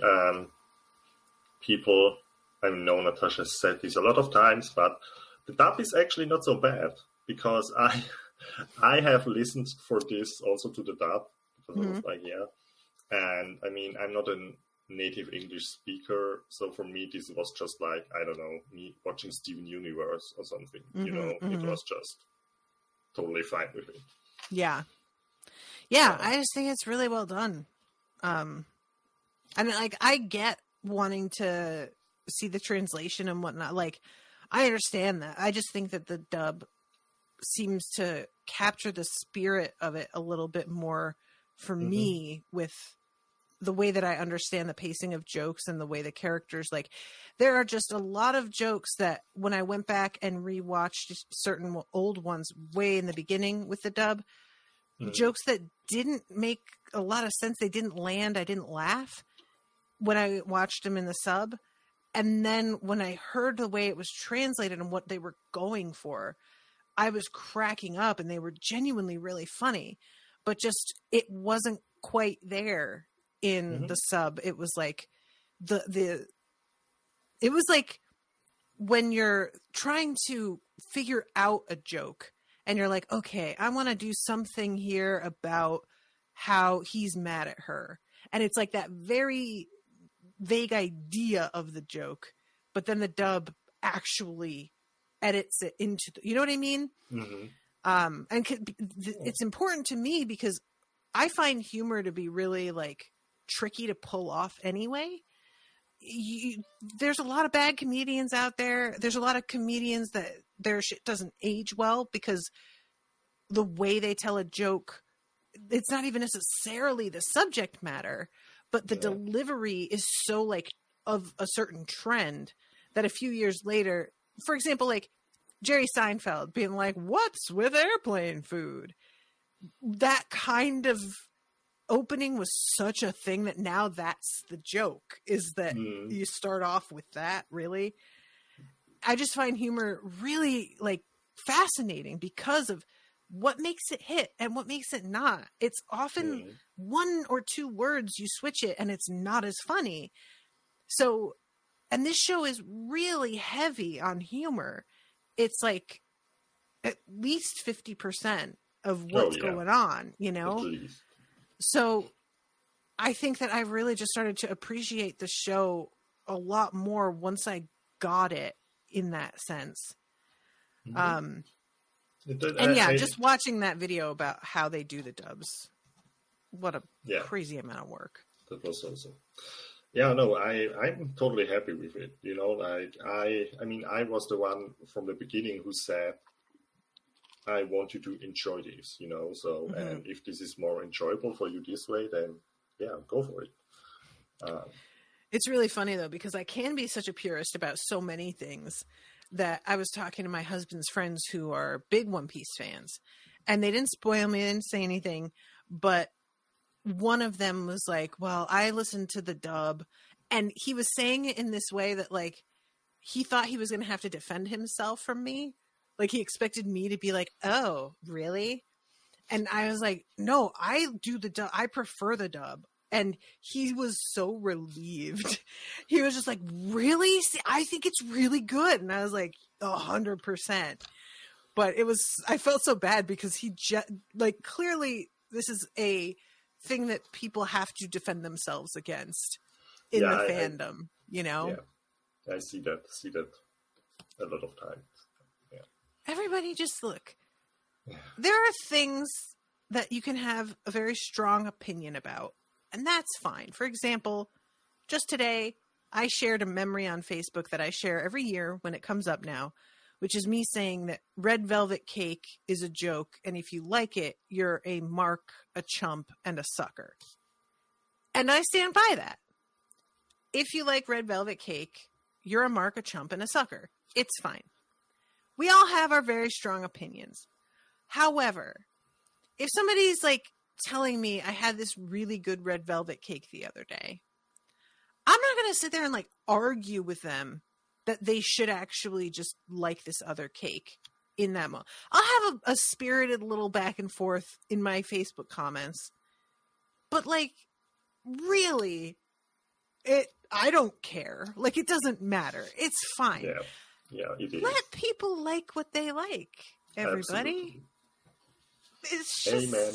people, I know Natasha said this a lot of times, but the dub is actually not so bad, because I have listened for this also to the dub, because I was like, and I mean, I'm not a native English speaker, so for me this was just like, I don't know, me watching Steven Universe or something. You know, it was just totally fine with me. Yeah, I just think it's really well done. I mean, like, I get wanting to see the translation and whatnot. Like, I understand that. I just think that the dub seems to capture the spirit of it a little bit more for me, with the way that I understand the pacing of jokes and the way the characters, like, there are just a lot of jokes that when I went back and rewatched certain old ones way in the beginning with the dub, jokes that didn't make a lot of sense. They didn't land. I didn't laugh when I watched them in the sub. And then when I heard the way it was translated and what they were going for, I was cracking up, and they were genuinely really funny, but just, it wasn't quite there in the sub. It was like it was like when you're trying to figure out a joke and you're like, okay, I want to do something here about how he's mad at her. And it's like that very vague idea of the joke, but then the dub actually edits it into you know what I mean? And it's important to me because I find humor to be really like tricky to pull off anyway. There's a lot of bad comedians out there. There's a lot of comedians that their shit doesn't age well because the way they tell a joke, it's not even necessarily the subject matter, but the delivery is so like of a certain trend that a few years later, for example, like Jerry Seinfeld being like, "What's with airplane food?" That kind of opening was such a thing that now that's the joke, is that you start off with that. Really, I just find humor really like fascinating because of what makes it hit and what makes it not. It's often one or two words, you switch it and it's not as funny. So, and this show is really heavy on humor. It's like at least 50% of what's going on, you know? So I think that I really just started to appreciate the show a lot more once I got it in that sense. And just watching that video about how they do the dubs, what a crazy amount of work. That was also, I'm totally happy with it. You know, like I mean, I was the one from the beginning who said, I want you to enjoy this, you know, so, and if this is more enjoyable for you this way, then go for it. It's really funny though, because I can be such a purist about so many things that I was talking to my husband's friends who are big One Piece fans, and they didn't spoil me, they didn't say anything, but one of them was like, well, I listened to the dub, and he was saying it in this way that like he thought he was going to have to defend himself from me. Like he expected me to be like, oh, really? And I was like, no, I do the dub. I prefer the dub. And he was so relieved. He was just like, really? See, I think it's really good. And I was like, 100%. But I felt so bad because like, clearly this is a thing that people have to defend themselves against in the fandom, you know? Yeah, I see that a lot of times. Yeah. Everybody just look. Yeah. There are things that you can have a very strong opinion about, and that's fine. For example, just today, I shared a memory on Facebook that I share every year when it comes up now, which is me saying that red velvet cake is a joke, and if you like it, you're a mark, a chump, and a sucker. And I stand by that. If you like red velvet cake, you're a mark, a chump, and a sucker. It's fine. We all have our very strong opinions. However, if somebody's like telling me I had this really good red velvet cake the other day, I'm not going to sit there and like argue with them that they should actually just like this other cake in that moment. I'll have a spirited little back and forth in my Facebook comments, but like, really, I don't care. Like, it doesn't matter. It's fine. Yeah, it is. Let people like what they like, everybody. Absolutely. It's just, Amen.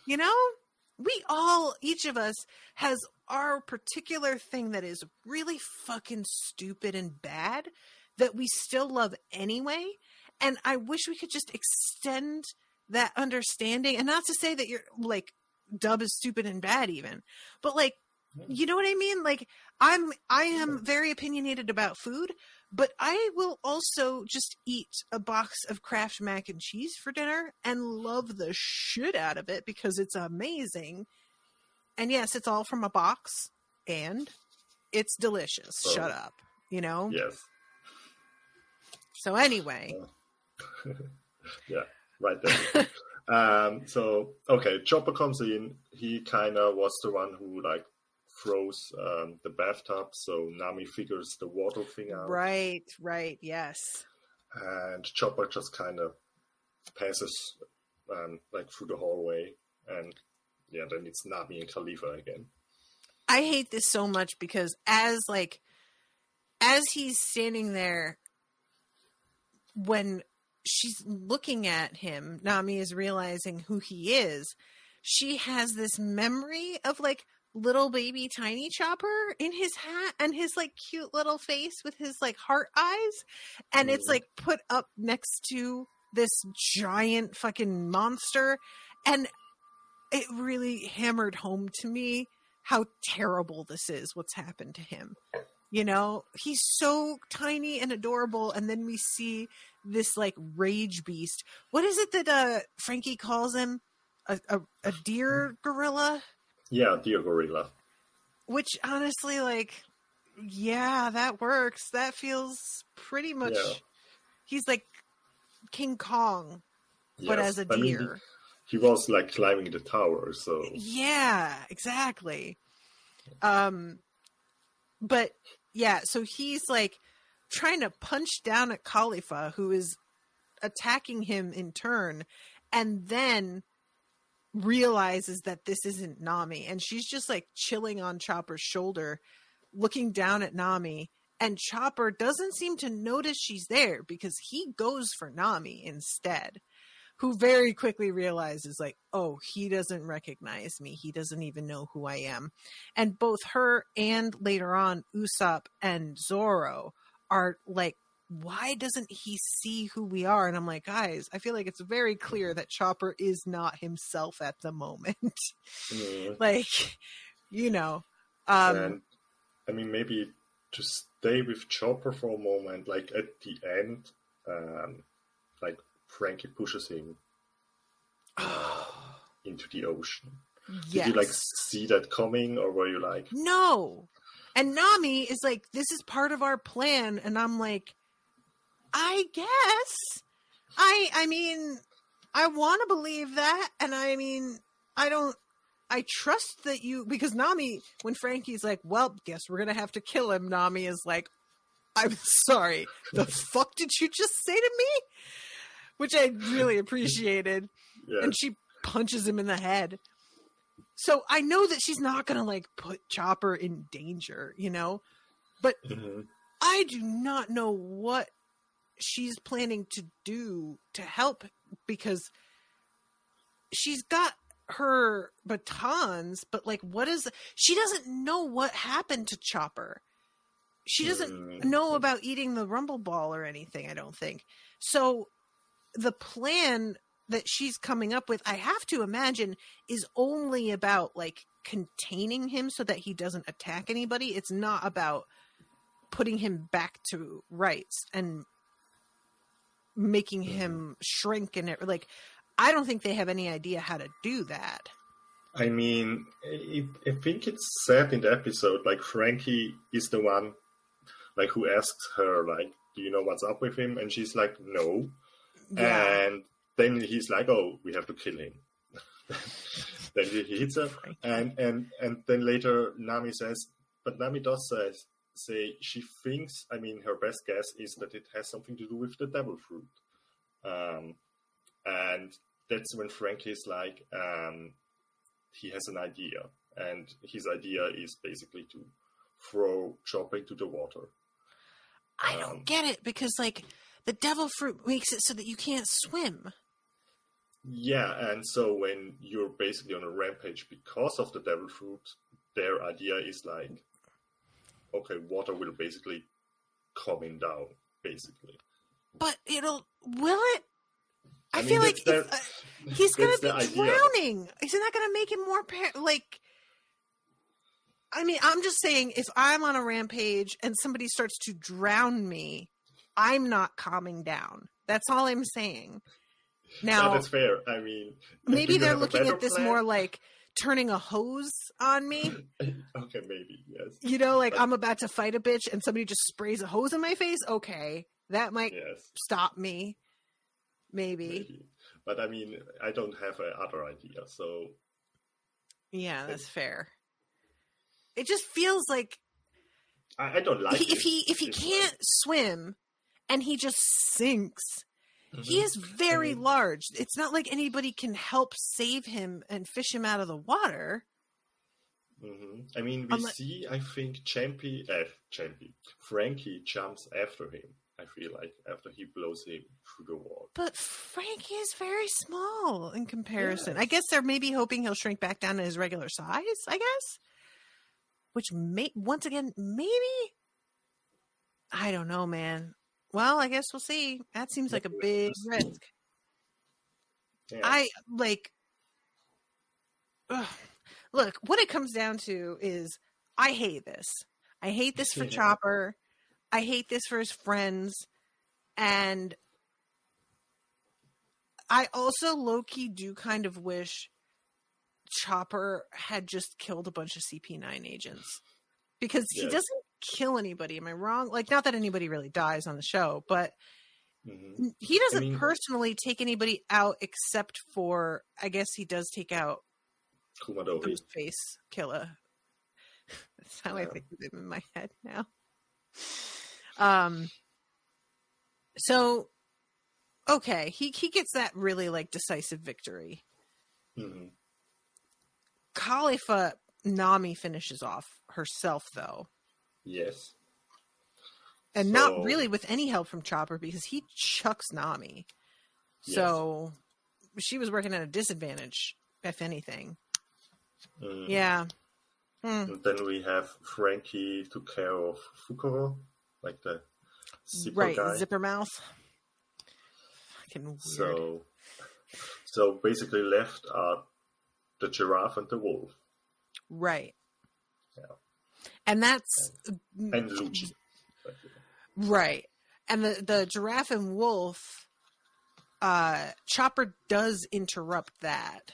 You know, each of us has our particular thing that is really fucking stupid and bad that we still love anyway. And I wish we could just extend that understanding. And not to say that you're like, dub is stupid and bad even, but like, you know what I mean? Like, I am very opinionated about food, but I will also just eat a box of Kraft mac and cheese for dinner and love the shit out of it because it's amazing. And yes, it's all from a box and it's delicious. Shut up, you know? Yes. So anyway. Yeah, right there. So, okay, Chopper comes in. He kind of was the one who, like, throws the bathtub, so Nami figures the water thing out. Right, yes. And Chopper just kind of passes like through the hallway, and yeah, then it's Nami and Khalifa again. I hate this so much because as he's standing there, when she's looking at him, Nami is realizing who he is. She has this memory of like little baby tiny Chopper in his hat and his like cute little face with his like heart eyes, and it's like put up next to this giant fucking monster, and it really hammered home to me how terrible this is, what's happened to him. You know, he's so tiny and adorable, and then we see this like rage beast. What is it that Frankie calls him? A deer gorilla? Yeah, deer gorilla. Which honestly, like, yeah, that works. That feels pretty much. Yeah. He's like King Kong, but as a deer. I mean, he was like climbing the tower, so. Yeah, exactly. But yeah, so he's like trying to punch down at Khalifa, who is attacking him in turn, and then realizes that this isn't Nami, and she's just like chilling on Chopper's shoulder, looking down at Nami, and Chopper doesn't seem to notice she's there because he goes for Nami instead, who very quickly realizes like, oh, he doesn't recognize me. He doesn't even know who I am. And both her and later on Usopp and Zoro are like, why doesn't he see who we are? And I'm like, guys, I feel like it's very clear that Chopper is not himself at the moment. Like, you know. And I mean, maybe to stay with Chopper for a moment, like at the end, like Frankie pushes him into the ocean. Yes. Did you like see that coming, or were you like, no? And Nami is like, this is part of our plan. And I'm like, I guess. I mean, I want to believe that. And I mean, I trust that you, because Nami, when Frankie's like, well, guess we're going to have to kill him. Nami is like, I'm sorry. The fuck did you just say to me? Which I really appreciated. Yeah. And she punches him in the head. So I know that she's not going to like put Chopper in danger, you know, but I do not know what she's planning to do to help, because she's got her batons, but like, she doesn't know what happened to Chopper. She doesn't know about eating the Rumble Ball or anything, I don't think. So the plan that she's coming up with, I have to imagine, is only about like containing him so that he doesn't attack anybody. It's not about putting him back to rights and making him shrink and like, I don't think they have any idea how to do that. I mean, I think it's said in the episode, like Frankie is the one like who asks her, like, do you know what's up with him? And she's like, no. Yeah. And then he's like, oh, we have to kill him. Then he hits her. And then later Nami says, but Nami does say she thinks, I mean, her best guess is that it has something to do with the devil fruit. And that's when Frankie is like, he has an idea. And his idea is basically to throw Chopper into the water. I don't get it, because like the devil fruit makes it so that you can't swim. Yeah, and so when you're basically on a rampage because of the devil fruit, their idea is like, okay, water will basically coming down, basically. But will it? I feel like he's going to be drowning. Is it not going to make him more like? I mean, I'm just saying, if I'm on a rampage and somebody starts to drown me, I'm not calming down. That's all I'm saying. Now, that's fair. I mean, maybe they're looking at this plan? More like turning a hose on me. Okay, maybe, yes. You know, like I'm about to fight a bitch and somebody just sprays a hose in my face. Okay, that might stop me. Maybe. But I mean, I don't have other idea, so. Yeah, that's fair. It just feels like I don't like if he can't swim and he just sinks. He is very large. It's not like anybody can help save him and fish him out of the water. I mean, we see, I think, Frankie jumps after him, I feel like, after he blows him through the wall. But Frankie is very small in comparison. Yes. I guess they're maybe hoping he'll shrink back down to his regular size, I guess. Which, once again, maybe? I don't know, man. Well, I guess we'll see. That seems like a big risk. Yeah. Look, what it comes down to is I hate this. I hate this for Chopper. I hate this for his friends. And I also low-key do kind of wish Chopper had just killed a bunch of CP9 agents. Because he doesn't kill anybody. Am I wrong? Like, not that anybody really dies on the show, but he doesn't personally take anybody out except for, I guess he does take out Ghostface Killer. That's how I think of him in my head now. So, okay, he gets that really, like, decisive victory. Khalifa, Nami finishes off herself, though. Yes. And not really with any help from Chopper, because he chucks Nami. Yes. So she was working at a disadvantage, if anything. Yeah. And then we have Frankie took care of Fukuro, like the zipper guy. Zipper mouth. Fucking weird. So basically left are the giraffe and the wolf. Right. Yeah. And that's... And Lucci. Right. And the giraffe and wolf, Chopper does interrupt that.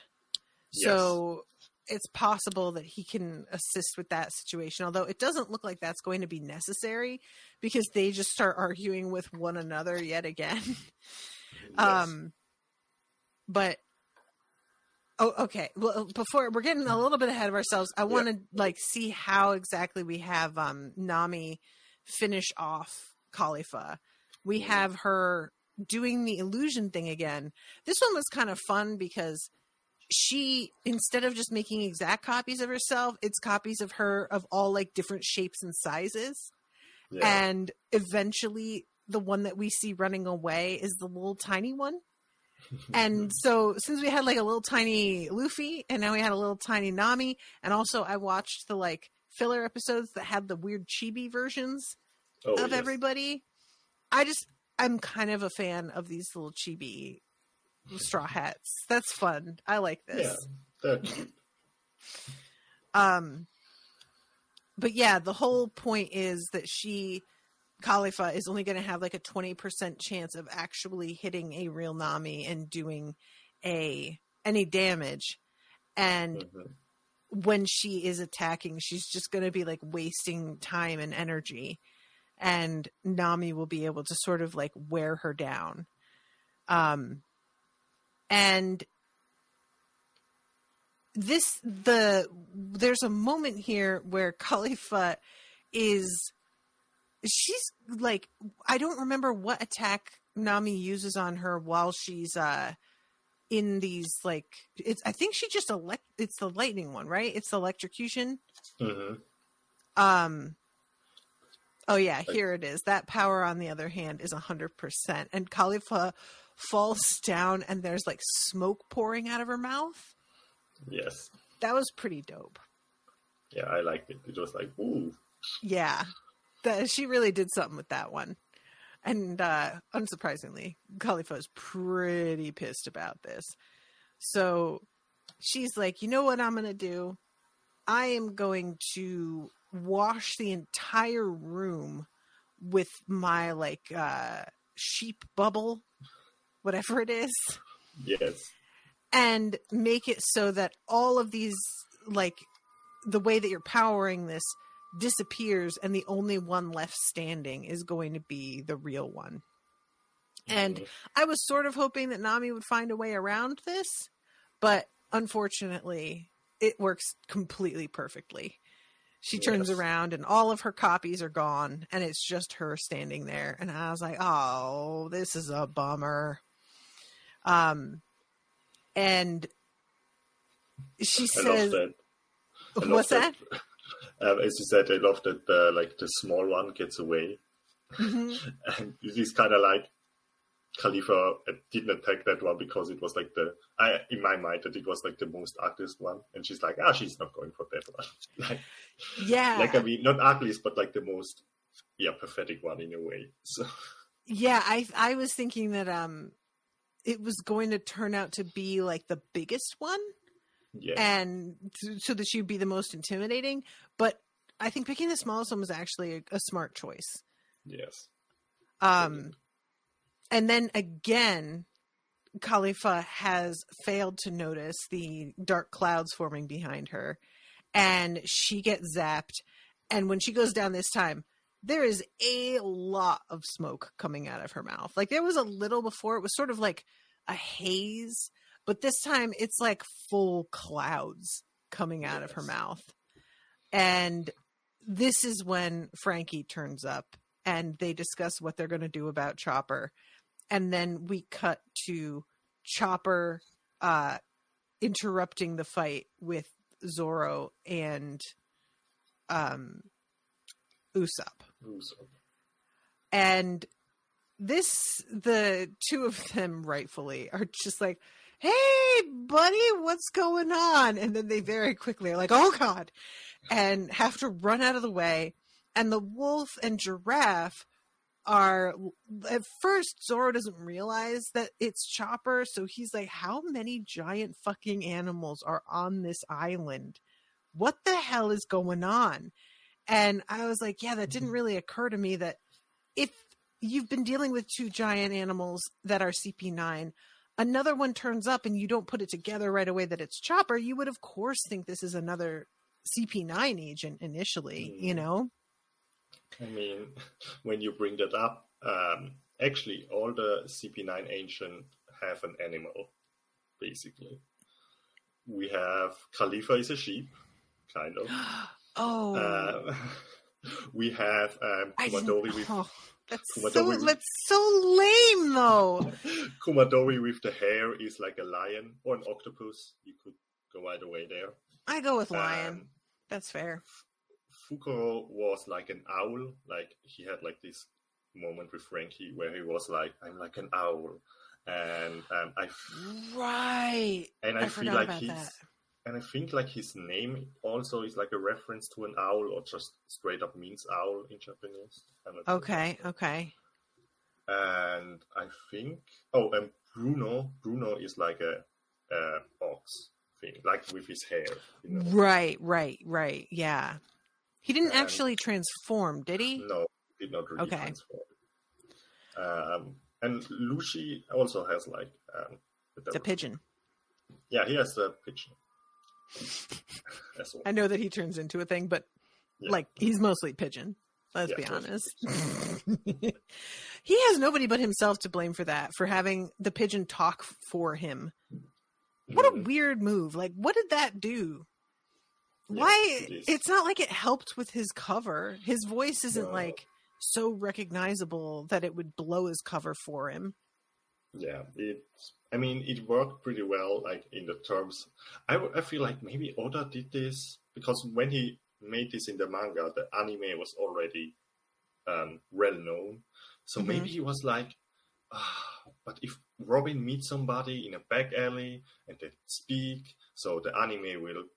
Yes. So it's possible that he can assist with that situation, although it doesn't look like that's going to be necessary because they just start arguing with one another yet again. Yes. But okay. Well, before we're getting a little bit ahead of ourselves, I want to like see how exactly we have Nami finish off Khalifa. We have her doing the illusion thing again. This one was kind of fun because she, instead of just making exact copies of herself, it's copies of her of all like different shapes and sizes. Yeah. And eventually the one that we see running away is the little tiny one. And so since we had like a little tiny Luffy and now we had a little tiny Nami, and also I watched the like filler episodes that had the weird chibi versions of everybody. I'm kind of a fan of these little chibi straw hats. That's fun. I like this. Yeah, they're cute. But yeah, the whole point is that Khalifa is only going to have like a 20% chance of actually hitting a real Nami and doing any damage. And when she is attacking, she's just going to be like wasting time and energy. And Nami will be able to sort of like wear her down. And there's a moment here where Khalifa she's like, I don't remember what attack Nami uses on her while she's in these like, I think she just it's the lightning one, right? It's the electrocution. Oh yeah, here it is. That power, on the other hand, is 100%. And Khalifa falls down and there's like smoke pouring out of her mouth. Yes. That was pretty dope. Yeah, I liked it. It was like, ooh. Yeah. She really did something with that one. And unsurprisingly, Khalifa is pretty pissed about this. So she's like, you know what I'm going to do? I am going to wash the entire room with my like sheep bubble, whatever it is. Yes. And make it so that all of these, like the way that you're powering this disappears and the only one left standing is going to be the real one. And I was sort of hoping that Nami would find a way around this, but unfortunately it works completely perfectly. She turns around and all of her copies are gone and it's just her standing there. And I was like, oh, this is a bummer. And she says, what's that? As you said, I love that the small one gets away. And he's kind of like, Khalifa didn't attack that one because it was like in my mind that it was like the most ugliest one, and she's like, she's not going for that one. Like I mean, not ugliest, but like the most pathetic one in a way. So yeah, I was thinking that it was going to turn out to be like the biggest one, and so that she would be the most intimidating. But I think picking the smallest one was actually a smart choice. Yes. And then again, Khalifa has failed to notice the dark clouds forming behind her, and she gets zapped. And when she goes down this time, there is a lot of smoke coming out of her mouth. Like there was a little before, it was sort of like a haze, but this time it's like full clouds coming out of her mouth. And this is when Frankie turns up and they discuss what they're going to do about Chopper. And then we cut to Chopper interrupting the fight with Zoro and Usopp. And the two of them rightfully are just like, hey, buddy, what's going on? And then they very quickly are like, oh, God, and have to run out of the way. And the wolf and giraffe are, at first, Zoro doesn't realize that it's Chopper. So he's like, how many giant fucking animals are on this island? What the hell is going on? And I was like, yeah, that didn't really occur to me that if you've been dealing with two giant animals that are CP9, another one turns up and you don't put it together right away that it's Chopper, you would of course think this is another CP9 agent initially, you know? I mean, when you bring that up, actually all the CP9 agents have an animal, basically. We have Khalifa is a sheep, kind of. Oh. We have Kumadori with... That's so lame, though. Kumadori with the hair is like a lion or an octopus. You could go either way there. I go with lion. That's fair. Fukuro was like an owl. Like, he had like this moment with Frankie where he was like, I'm like an owl. And Right. And I feel like he's... that. And I think like his name also is like a reference to an owl, or just straight up means owl in Japanese. Okay. And I think and Bruno is like a ox thing, like with his hair. You know? Right. Yeah. He didn't actually transform, did he? No, he did not really transform. And Lucy also has like the pigeon. Yeah, he has the pigeon. I know that he turns into a thing, but like he's mostly pigeon. Let's be honest. He has nobody but himself to blame for that, for having the pigeon talk for him. What a weird move. Like, what did that do? Why? It's not like it helped with his cover. His voice isn't like so recognizable that it would blow his cover for him. Yeah, it worked pretty well, like in the terms. I feel like maybe Oda did this because when he made this in the manga, the anime was already well known. So maybe he was like, but if Robin meets somebody in a back alley and they speak, so the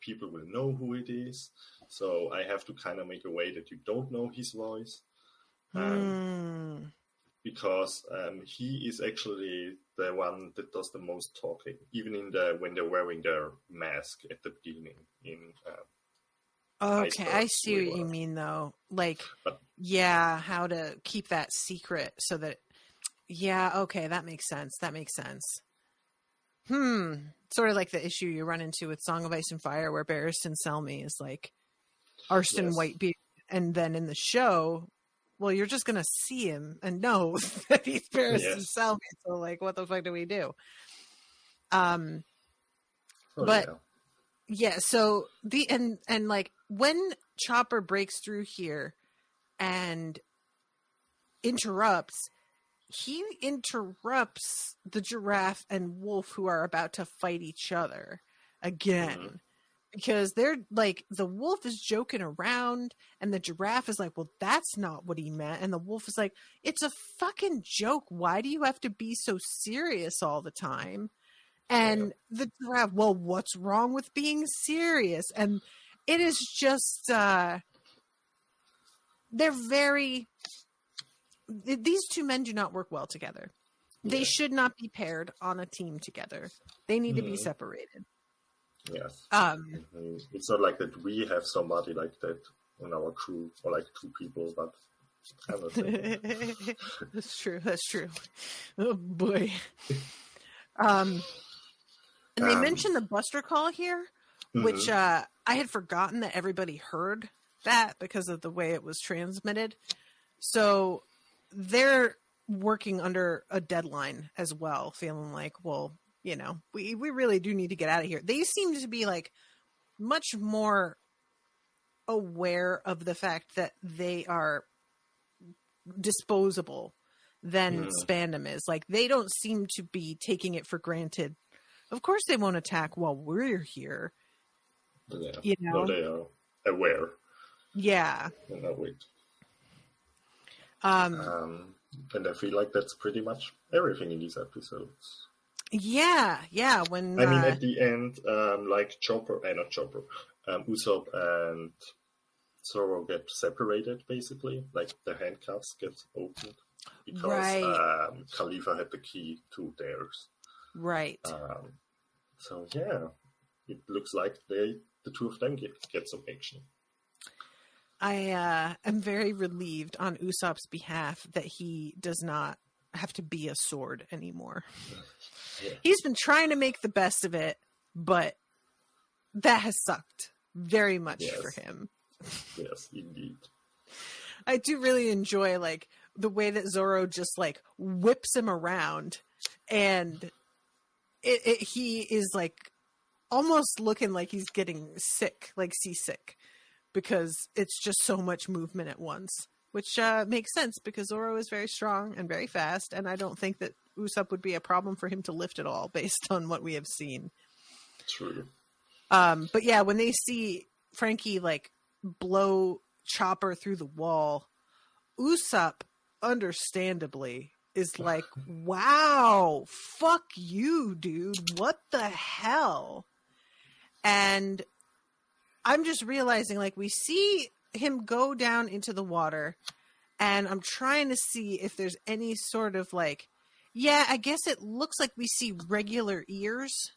people will know who it is. So I have to kind of make a way that you don't know his voice. Because he is actually the one that does the most talking, even when they're wearing their mask at the beginning. Okay, I see what you mean, though. Like, how to keep that secret so that... Yeah, okay, that makes sense. Sort of like the issue you run into with Song of Ice and Fire, where Barristan Selmy is like Arston Whitebeard, and then in the show... Well, you're just going to see him and know that he's Barristan Selmy. So, like, what the fuck do we do? So and like when Chopper breaks through here and interrupts the giraffe and wolf who are about to fight each other again. Because they're like, the wolf is joking around and the giraffe is like, well, that's not what he meant. And the wolf is like, it's a fucking joke. Why do you have to be so serious all the time? And the giraffe, well, what's wrong with being serious? And it is just, these two men do not work well together. They should not be paired on a team together. They need to be separated. Yes. It's not like that we have somebody like that in our crew, or like two people, but I don't know. That's true. Oh boy. And they mentioned the Buster call here, which I had forgotten that everybody heard that because of the way it was transmitted. So they're working under a deadline as well, feeling like, well, you know, we really do need to get out of here. They seem to be like much more aware of the fact that they are disposable than Spandam is. Like, they don't seem to be taking it for granted. Of course they won't attack while we're here. Yeah. You know? No, they are aware. Yeah. Wait. And I feel like that's pretty much everything in these episodes. Yeah. When at the end, like Usopp and Zoro get separated, basically. Like the handcuffs get opened because Khalifa had the key to theirs. Right. So yeah, it looks like the two of them get some action. I am very relieved on Usopp's behalf that he does not have to be a sword anymore. Yeah. He's been trying to make the best of it, but that has sucked very much for him. Yes, indeed. I do really enjoy like the way that Zoro just like whips him around, and he is like almost looking like he's getting sick, like seasick, because it's just so much movement at once, which makes sense because Zoro is very strong and very fast, and I don't think that Usopp would be a problem for him to lift at all based on what we have seen. True. But yeah, when they see Frankie like blow Chopper through the wall, Usopp understandably is like, wow, fuck you, dude. What the hell? And I'm just realizing, like, we see him go down into the water, and I'm trying to see if there's any sort of like, yeah, I guess it looks like we see regular ears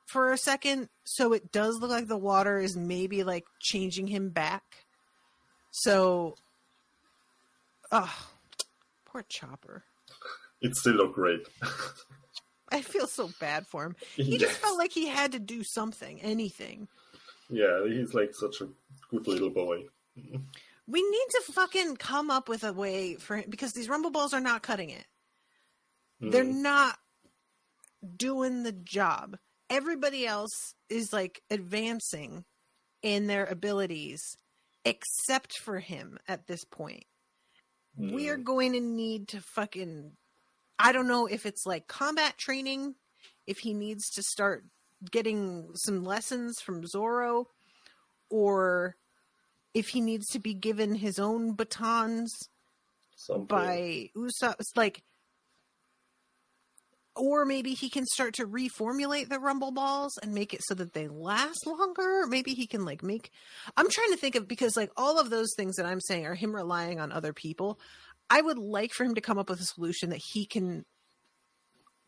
for a second. So it does look like the water is maybe like changing him back. So, poor Chopper. It still looked great. I feel so bad for him. He just felt like he had to do something, anything. Yeah, he's like such a good little boy. We need to fucking come up with a way for him, because these Rumble Balls are not cutting it. They're not doing the job. Everybody else is like advancing in their abilities except for him at this point. We are going to need to fucking, I don't know if it's like combat training, if he needs to start getting some lessons from Zoro, or if he needs to be given his own batons by Usopp. It's like, or maybe he can start to reformulate the Rumble Balls and make it so that they last longer. Maybe he can like make, I'm trying to think of, because like all of those things that I'm saying are him relying on other people. I would like for him to come up with a solution that he can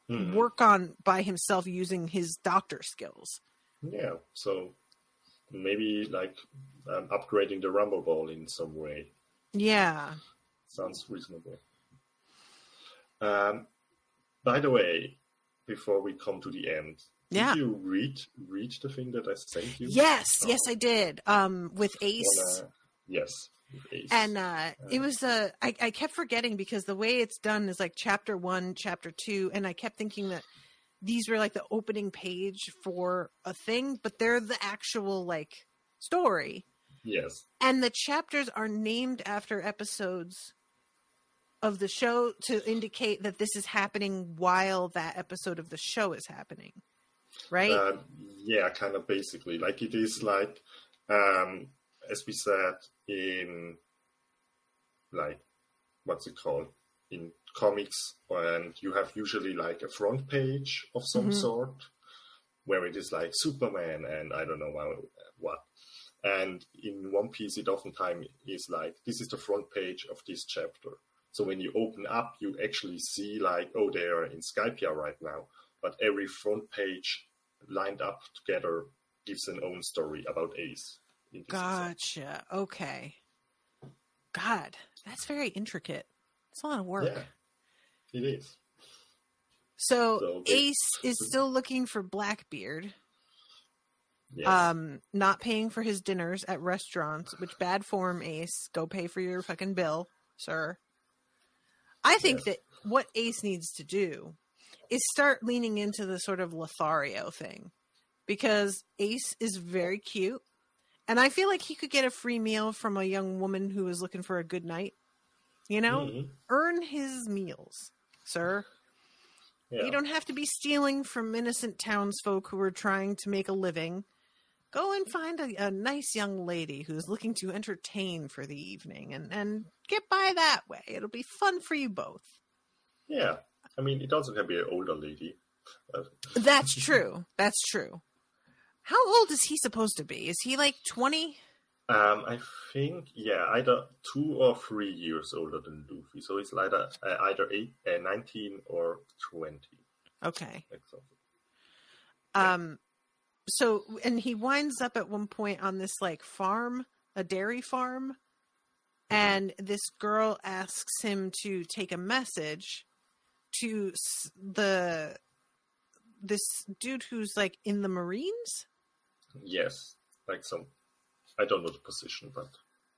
work on by himself using his doctor skills. Yeah, so maybe like upgrading the Rumble Ball in some way. Yeah. Sounds reasonable. By the way, before we come to the end, did you read the thing that I sent you? Yes, yes, I did. With Ace. Yes. Ace. And it was I kept forgetting, because the way it's done is like chapter 1, chapter 2, and I kept thinking that these were like the opening page for a thing, but they're the actual like story. Yes. And the chapters are named after episodes of the show to indicate that this is happening while that episode of the show is happening. Right? Yeah, kind of basically. Like it is like, as we said in, like, what's it called? In comics, and you have usually like a front page of some sort, where it is like Superman and I don't know what. And in One Piece, it oftentimes is like, this is the front page of this chapter. So when you open up, you actually see like, oh, they are in Skypia right now. But every front page lined up together gives an own story about Ace. Gotcha. Okay. God, that's very intricate. It's a lot of work. Yeah, it is. So Ace is still looking for Blackbeard. Yes. Not paying for his dinners at restaurants, which bad form, Ace. Go pay for your fucking bill, sir. I think that what Ace needs to do is start leaning into the sort of Lothario thing, because Ace is very cute, and I feel like he could get a free meal from a young woman who is looking for a good night. You know, earn his meals, sir. Yeah. You don't have to be stealing from innocent townsfolk who are trying to make a living. Go and find a nice young lady who's looking to entertain for the evening, and get by that way. It'll be fun for you both. Yeah. I mean, it doesn't have to be an older lady. That's true. That's true. How old is he supposed to be? Is he like 20? I think, either 2 or 3 years older than Luffy. So it's either 19 or 20. Okay. Exactly. So, and he winds up at one point on this like farm, a dairy farm, and this girl asks him to take a message to this dude who's like in the Marines. Yes, like some, I don't know the position, but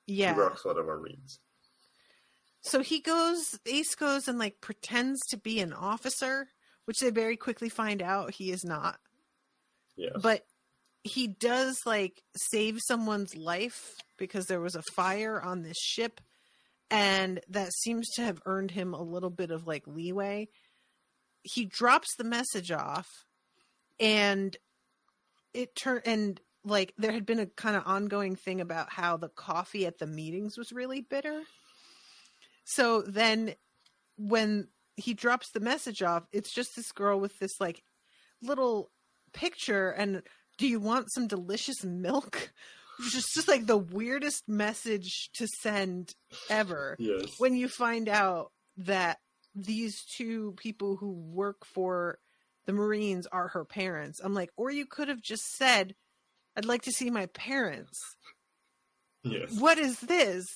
he Yeah. works for the Marines. So Ace goes and like pretends to be an officer, which they very quickly find out he is not. Yes. But he does like save someone's life because there was a fire on this ship, and that seems to have earned him a little bit of like leeway. He drops the message off, and like there had been a kind of ongoing thing about how the coffee at the meetings was really bitter. So then when he drops the message off, it's just this girl with this like little picture and, do you want some delicious milk? Which is just like the weirdest message to send ever. Yes. When you find out that these two people who work for the Marines are her parents. I'm like, or you could have just said, I'd like to see my parents. Yes. What is this?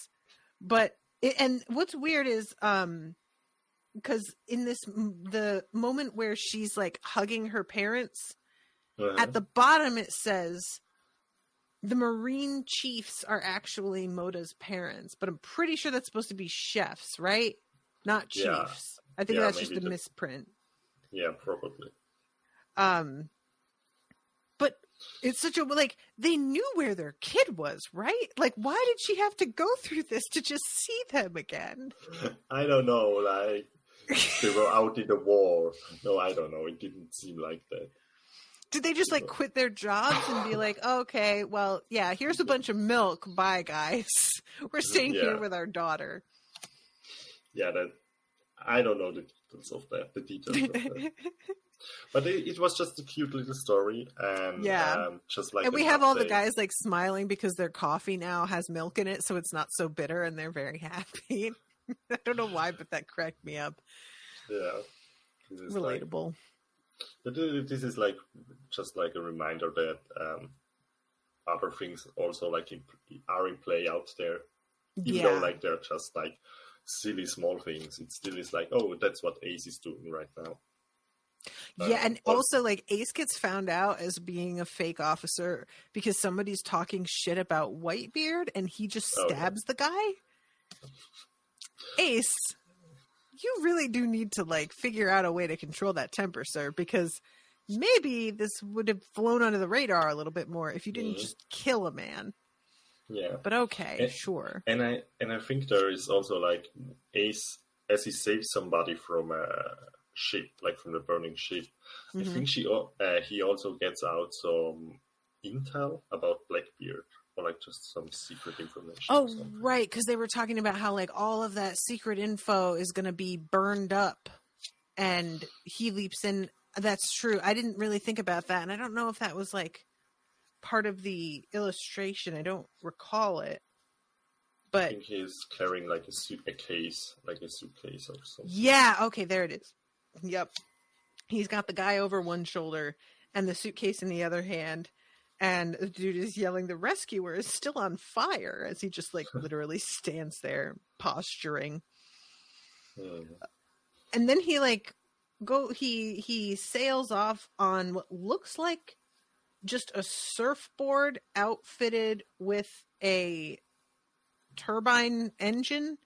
But and what's weird is because in the moment where she's like hugging her parents, at the bottom it says the Marine chiefs are actually Moda's parents, but I'm pretty sure that's supposed to be chefs, right? Not chiefs. Yeah. I think Yeah, that's just a maybe misprint. Yeah, probably. But it's such a, like, they knew where their kid was, right? Like, why did she have to go through this to just see them again? I don't know, like, they were out in the war. No, I don't know. It didn't seem like that. Did they just like quit their jobs and be like, okay, well, yeah, here's a bunch of milk. Bye, guys. We're staying here with our daughter. Yeah, that I don't know the details of that. But it was just a cute little story, and just like. And we have all the guys like smiling because their coffee now has milk in it, so it's not so bitter, and they're very happy. I don't know why, but that cracked me up. Yeah, relatable. This is like just like a reminder that other things also like are in play out there, even though like they're just like silly small things. It still is like, oh, that's what Ace is doing right now. Yeah, and also like Ace gets found out as being a fake officer because somebody's talking shit about Whitebeard, and he just stabs the guy. Ace, you really do need to like figure out a way to control that temper, sir, because maybe this would have flown under the radar a little bit more if you didn't just kill a man. Yeah. But okay, sure. And I think there is also like Ace, as he saves somebody from a ship, like from the burning ship. I think he also gets out some intel about Blackbeard. Or like just some secret information. Oh, right, because they were talking about how like all of that secret info is going to be burned up, and he leaps in. That's true. I didn't really think about that, and I don't know if that was like part of the illustration. I don't recall it, but I think he's carrying like a suitcase or something. Yeah. Okay, there it is. Yep. He's got the guy over one shoulder and the suitcase in the other hand. And the dude is yelling, the rescuer is still on fire, as he just like literally stands there posturing. And then he like he sails off on what looks like just a surfboard outfitted with a turbine engine.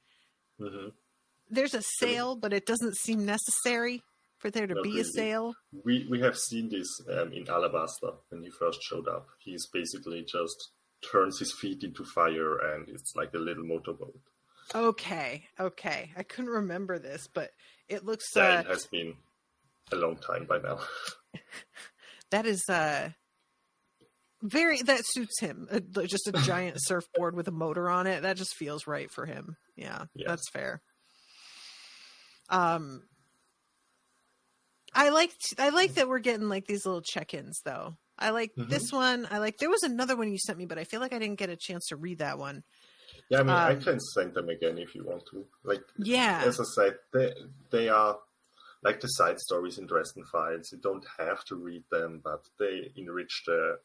There's a sail, but it doesn't seem necessary for there to be a sail. We have seen this in Alabaster when he first showed up. He's basically just turns his feet into fire, and it's like a little motorboat. Okay. I couldn't remember this, but it looks... it has been a long time by now. That is... that suits him. Just a giant surfboard with a motor on it. That just feels right for him. Yeah. That's fair. I like that we're getting like these little check-ins though. I like this one. There was another one you sent me, but I feel like I didn't get a chance to read that one. Yeah, I mean, I can send them again if you want to. Like, as I said, they are like the side stories in Dresden Files. You don't have to read them, but they enrich the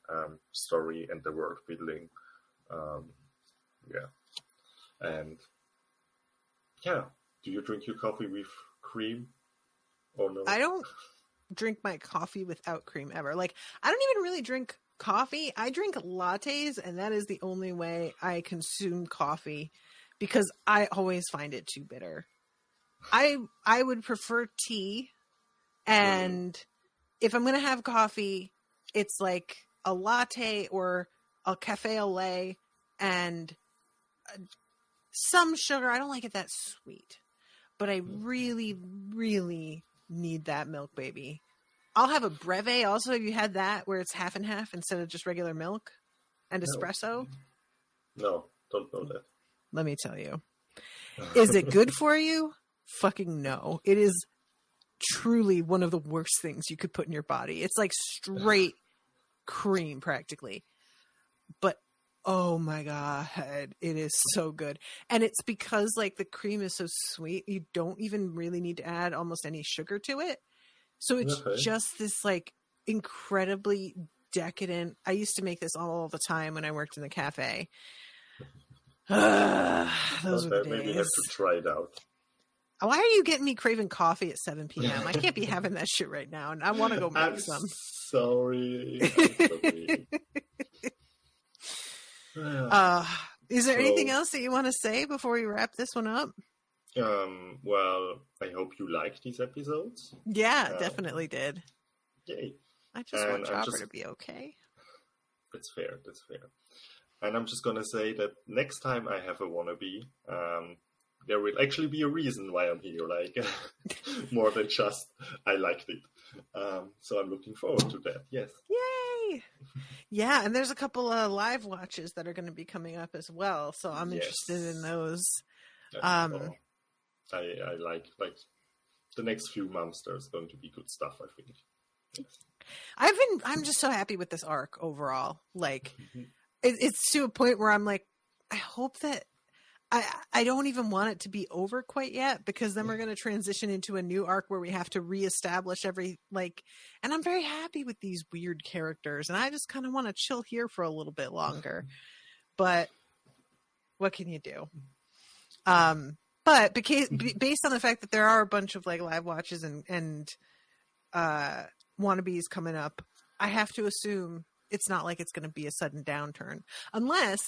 story and the world building. And Yeah. Do you drink your coffee with cream or no? I don't drink my coffee without cream ever. Like, I don't even really drink coffee. I drink lattes, and that is the only way I consume coffee because I always find it too bitter. I would prefer tea, and if I'm going to have coffee, it's like a latte or a cafe au lait and some sugar. I don't like it that sweet, but I really, really need that milk, baby. I'll have a breve. Also, have you had that where it's half and half instead of just regular milk and espresso? No, don't know that. Let me tell you. Is it good for you? Fucking no. It is truly one of the worst things you could put in your body. It's like straight cream practically. But oh my God, it is so good. And it's because like the cream is so sweet, you don't even really need to add almost any sugar to it. So it's just this like incredibly decadent. I used to make this all the time when I worked in the cafe. Those were the days. Maybe have to try it out. Why are you getting me craving coffee at 7 p.m.? I can't be having that shit right now, and I want to go make some. Sorry. Is there anything else that you want to say before we wrap this one up? Well, I hope you liked these episodes. Yeah, definitely did. Yay. I just want Chopper to be okay. That's fair. And I'm just going to say that next time I have a wannabe, there will actually be a reason why I'm here, like more than just I liked it. So I'm looking forward to that. Yes. Yay! Yeah, and there's a couple of live watches that are going to be coming up as well, so I'm interested in those. I like the next few months. There's going to be good stuff, I think. Yes. I'm just so happy with this arc overall. Like, it's to a point where I'm like, I hope that I don't even want it to be over quite yet, because then we're going to transition into a new arc where we have to reestablish and I'm very happy with these weird characters, and I just kind of want to chill here for a little bit longer. But what can you do? But based on the fact that there are a bunch of like live watches and wannabes coming up, I have to assume it's not like it's going to be a sudden downturn, unless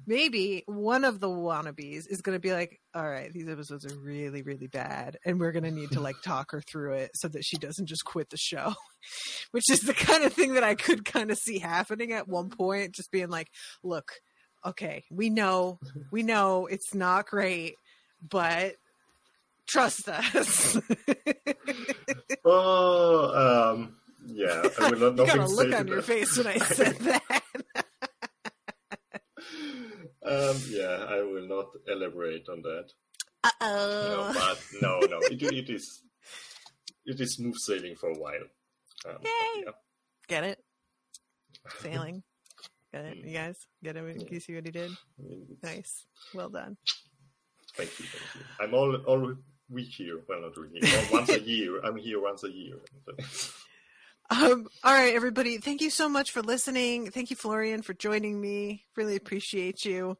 maybe one of the wannabes is going to be like, all right, these episodes are really, really bad, and we're going to need to like talk her through it so that she doesn't just quit the show, which is the kind of thing that I could kind of see happening at one point, just being like, look, okay, we know it's not great, but trust us. Yeah, I will not. You got a look on your face when I said that. Yeah, I will not elaborate on that. Uh-oh. No, it is smooth sailing for a while. Yay! Yeah. Get it? Sailing. Get it? You guys get it? You see what he did? Nice. Well done. Thank you. I'm all week here. Well, not really. Once a year. I'm here once a year. All right, everybody. Thank you so much for listening. Thank you, Florian, for joining me. Really appreciate you.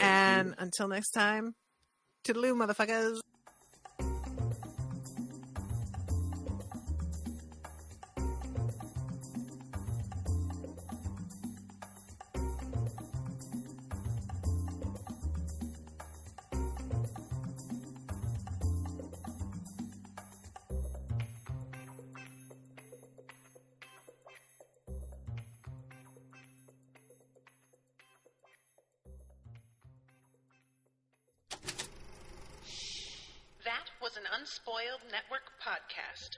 Thank you. Until next time, toodaloo, motherfuckers. That was an Unspoiled Network podcast.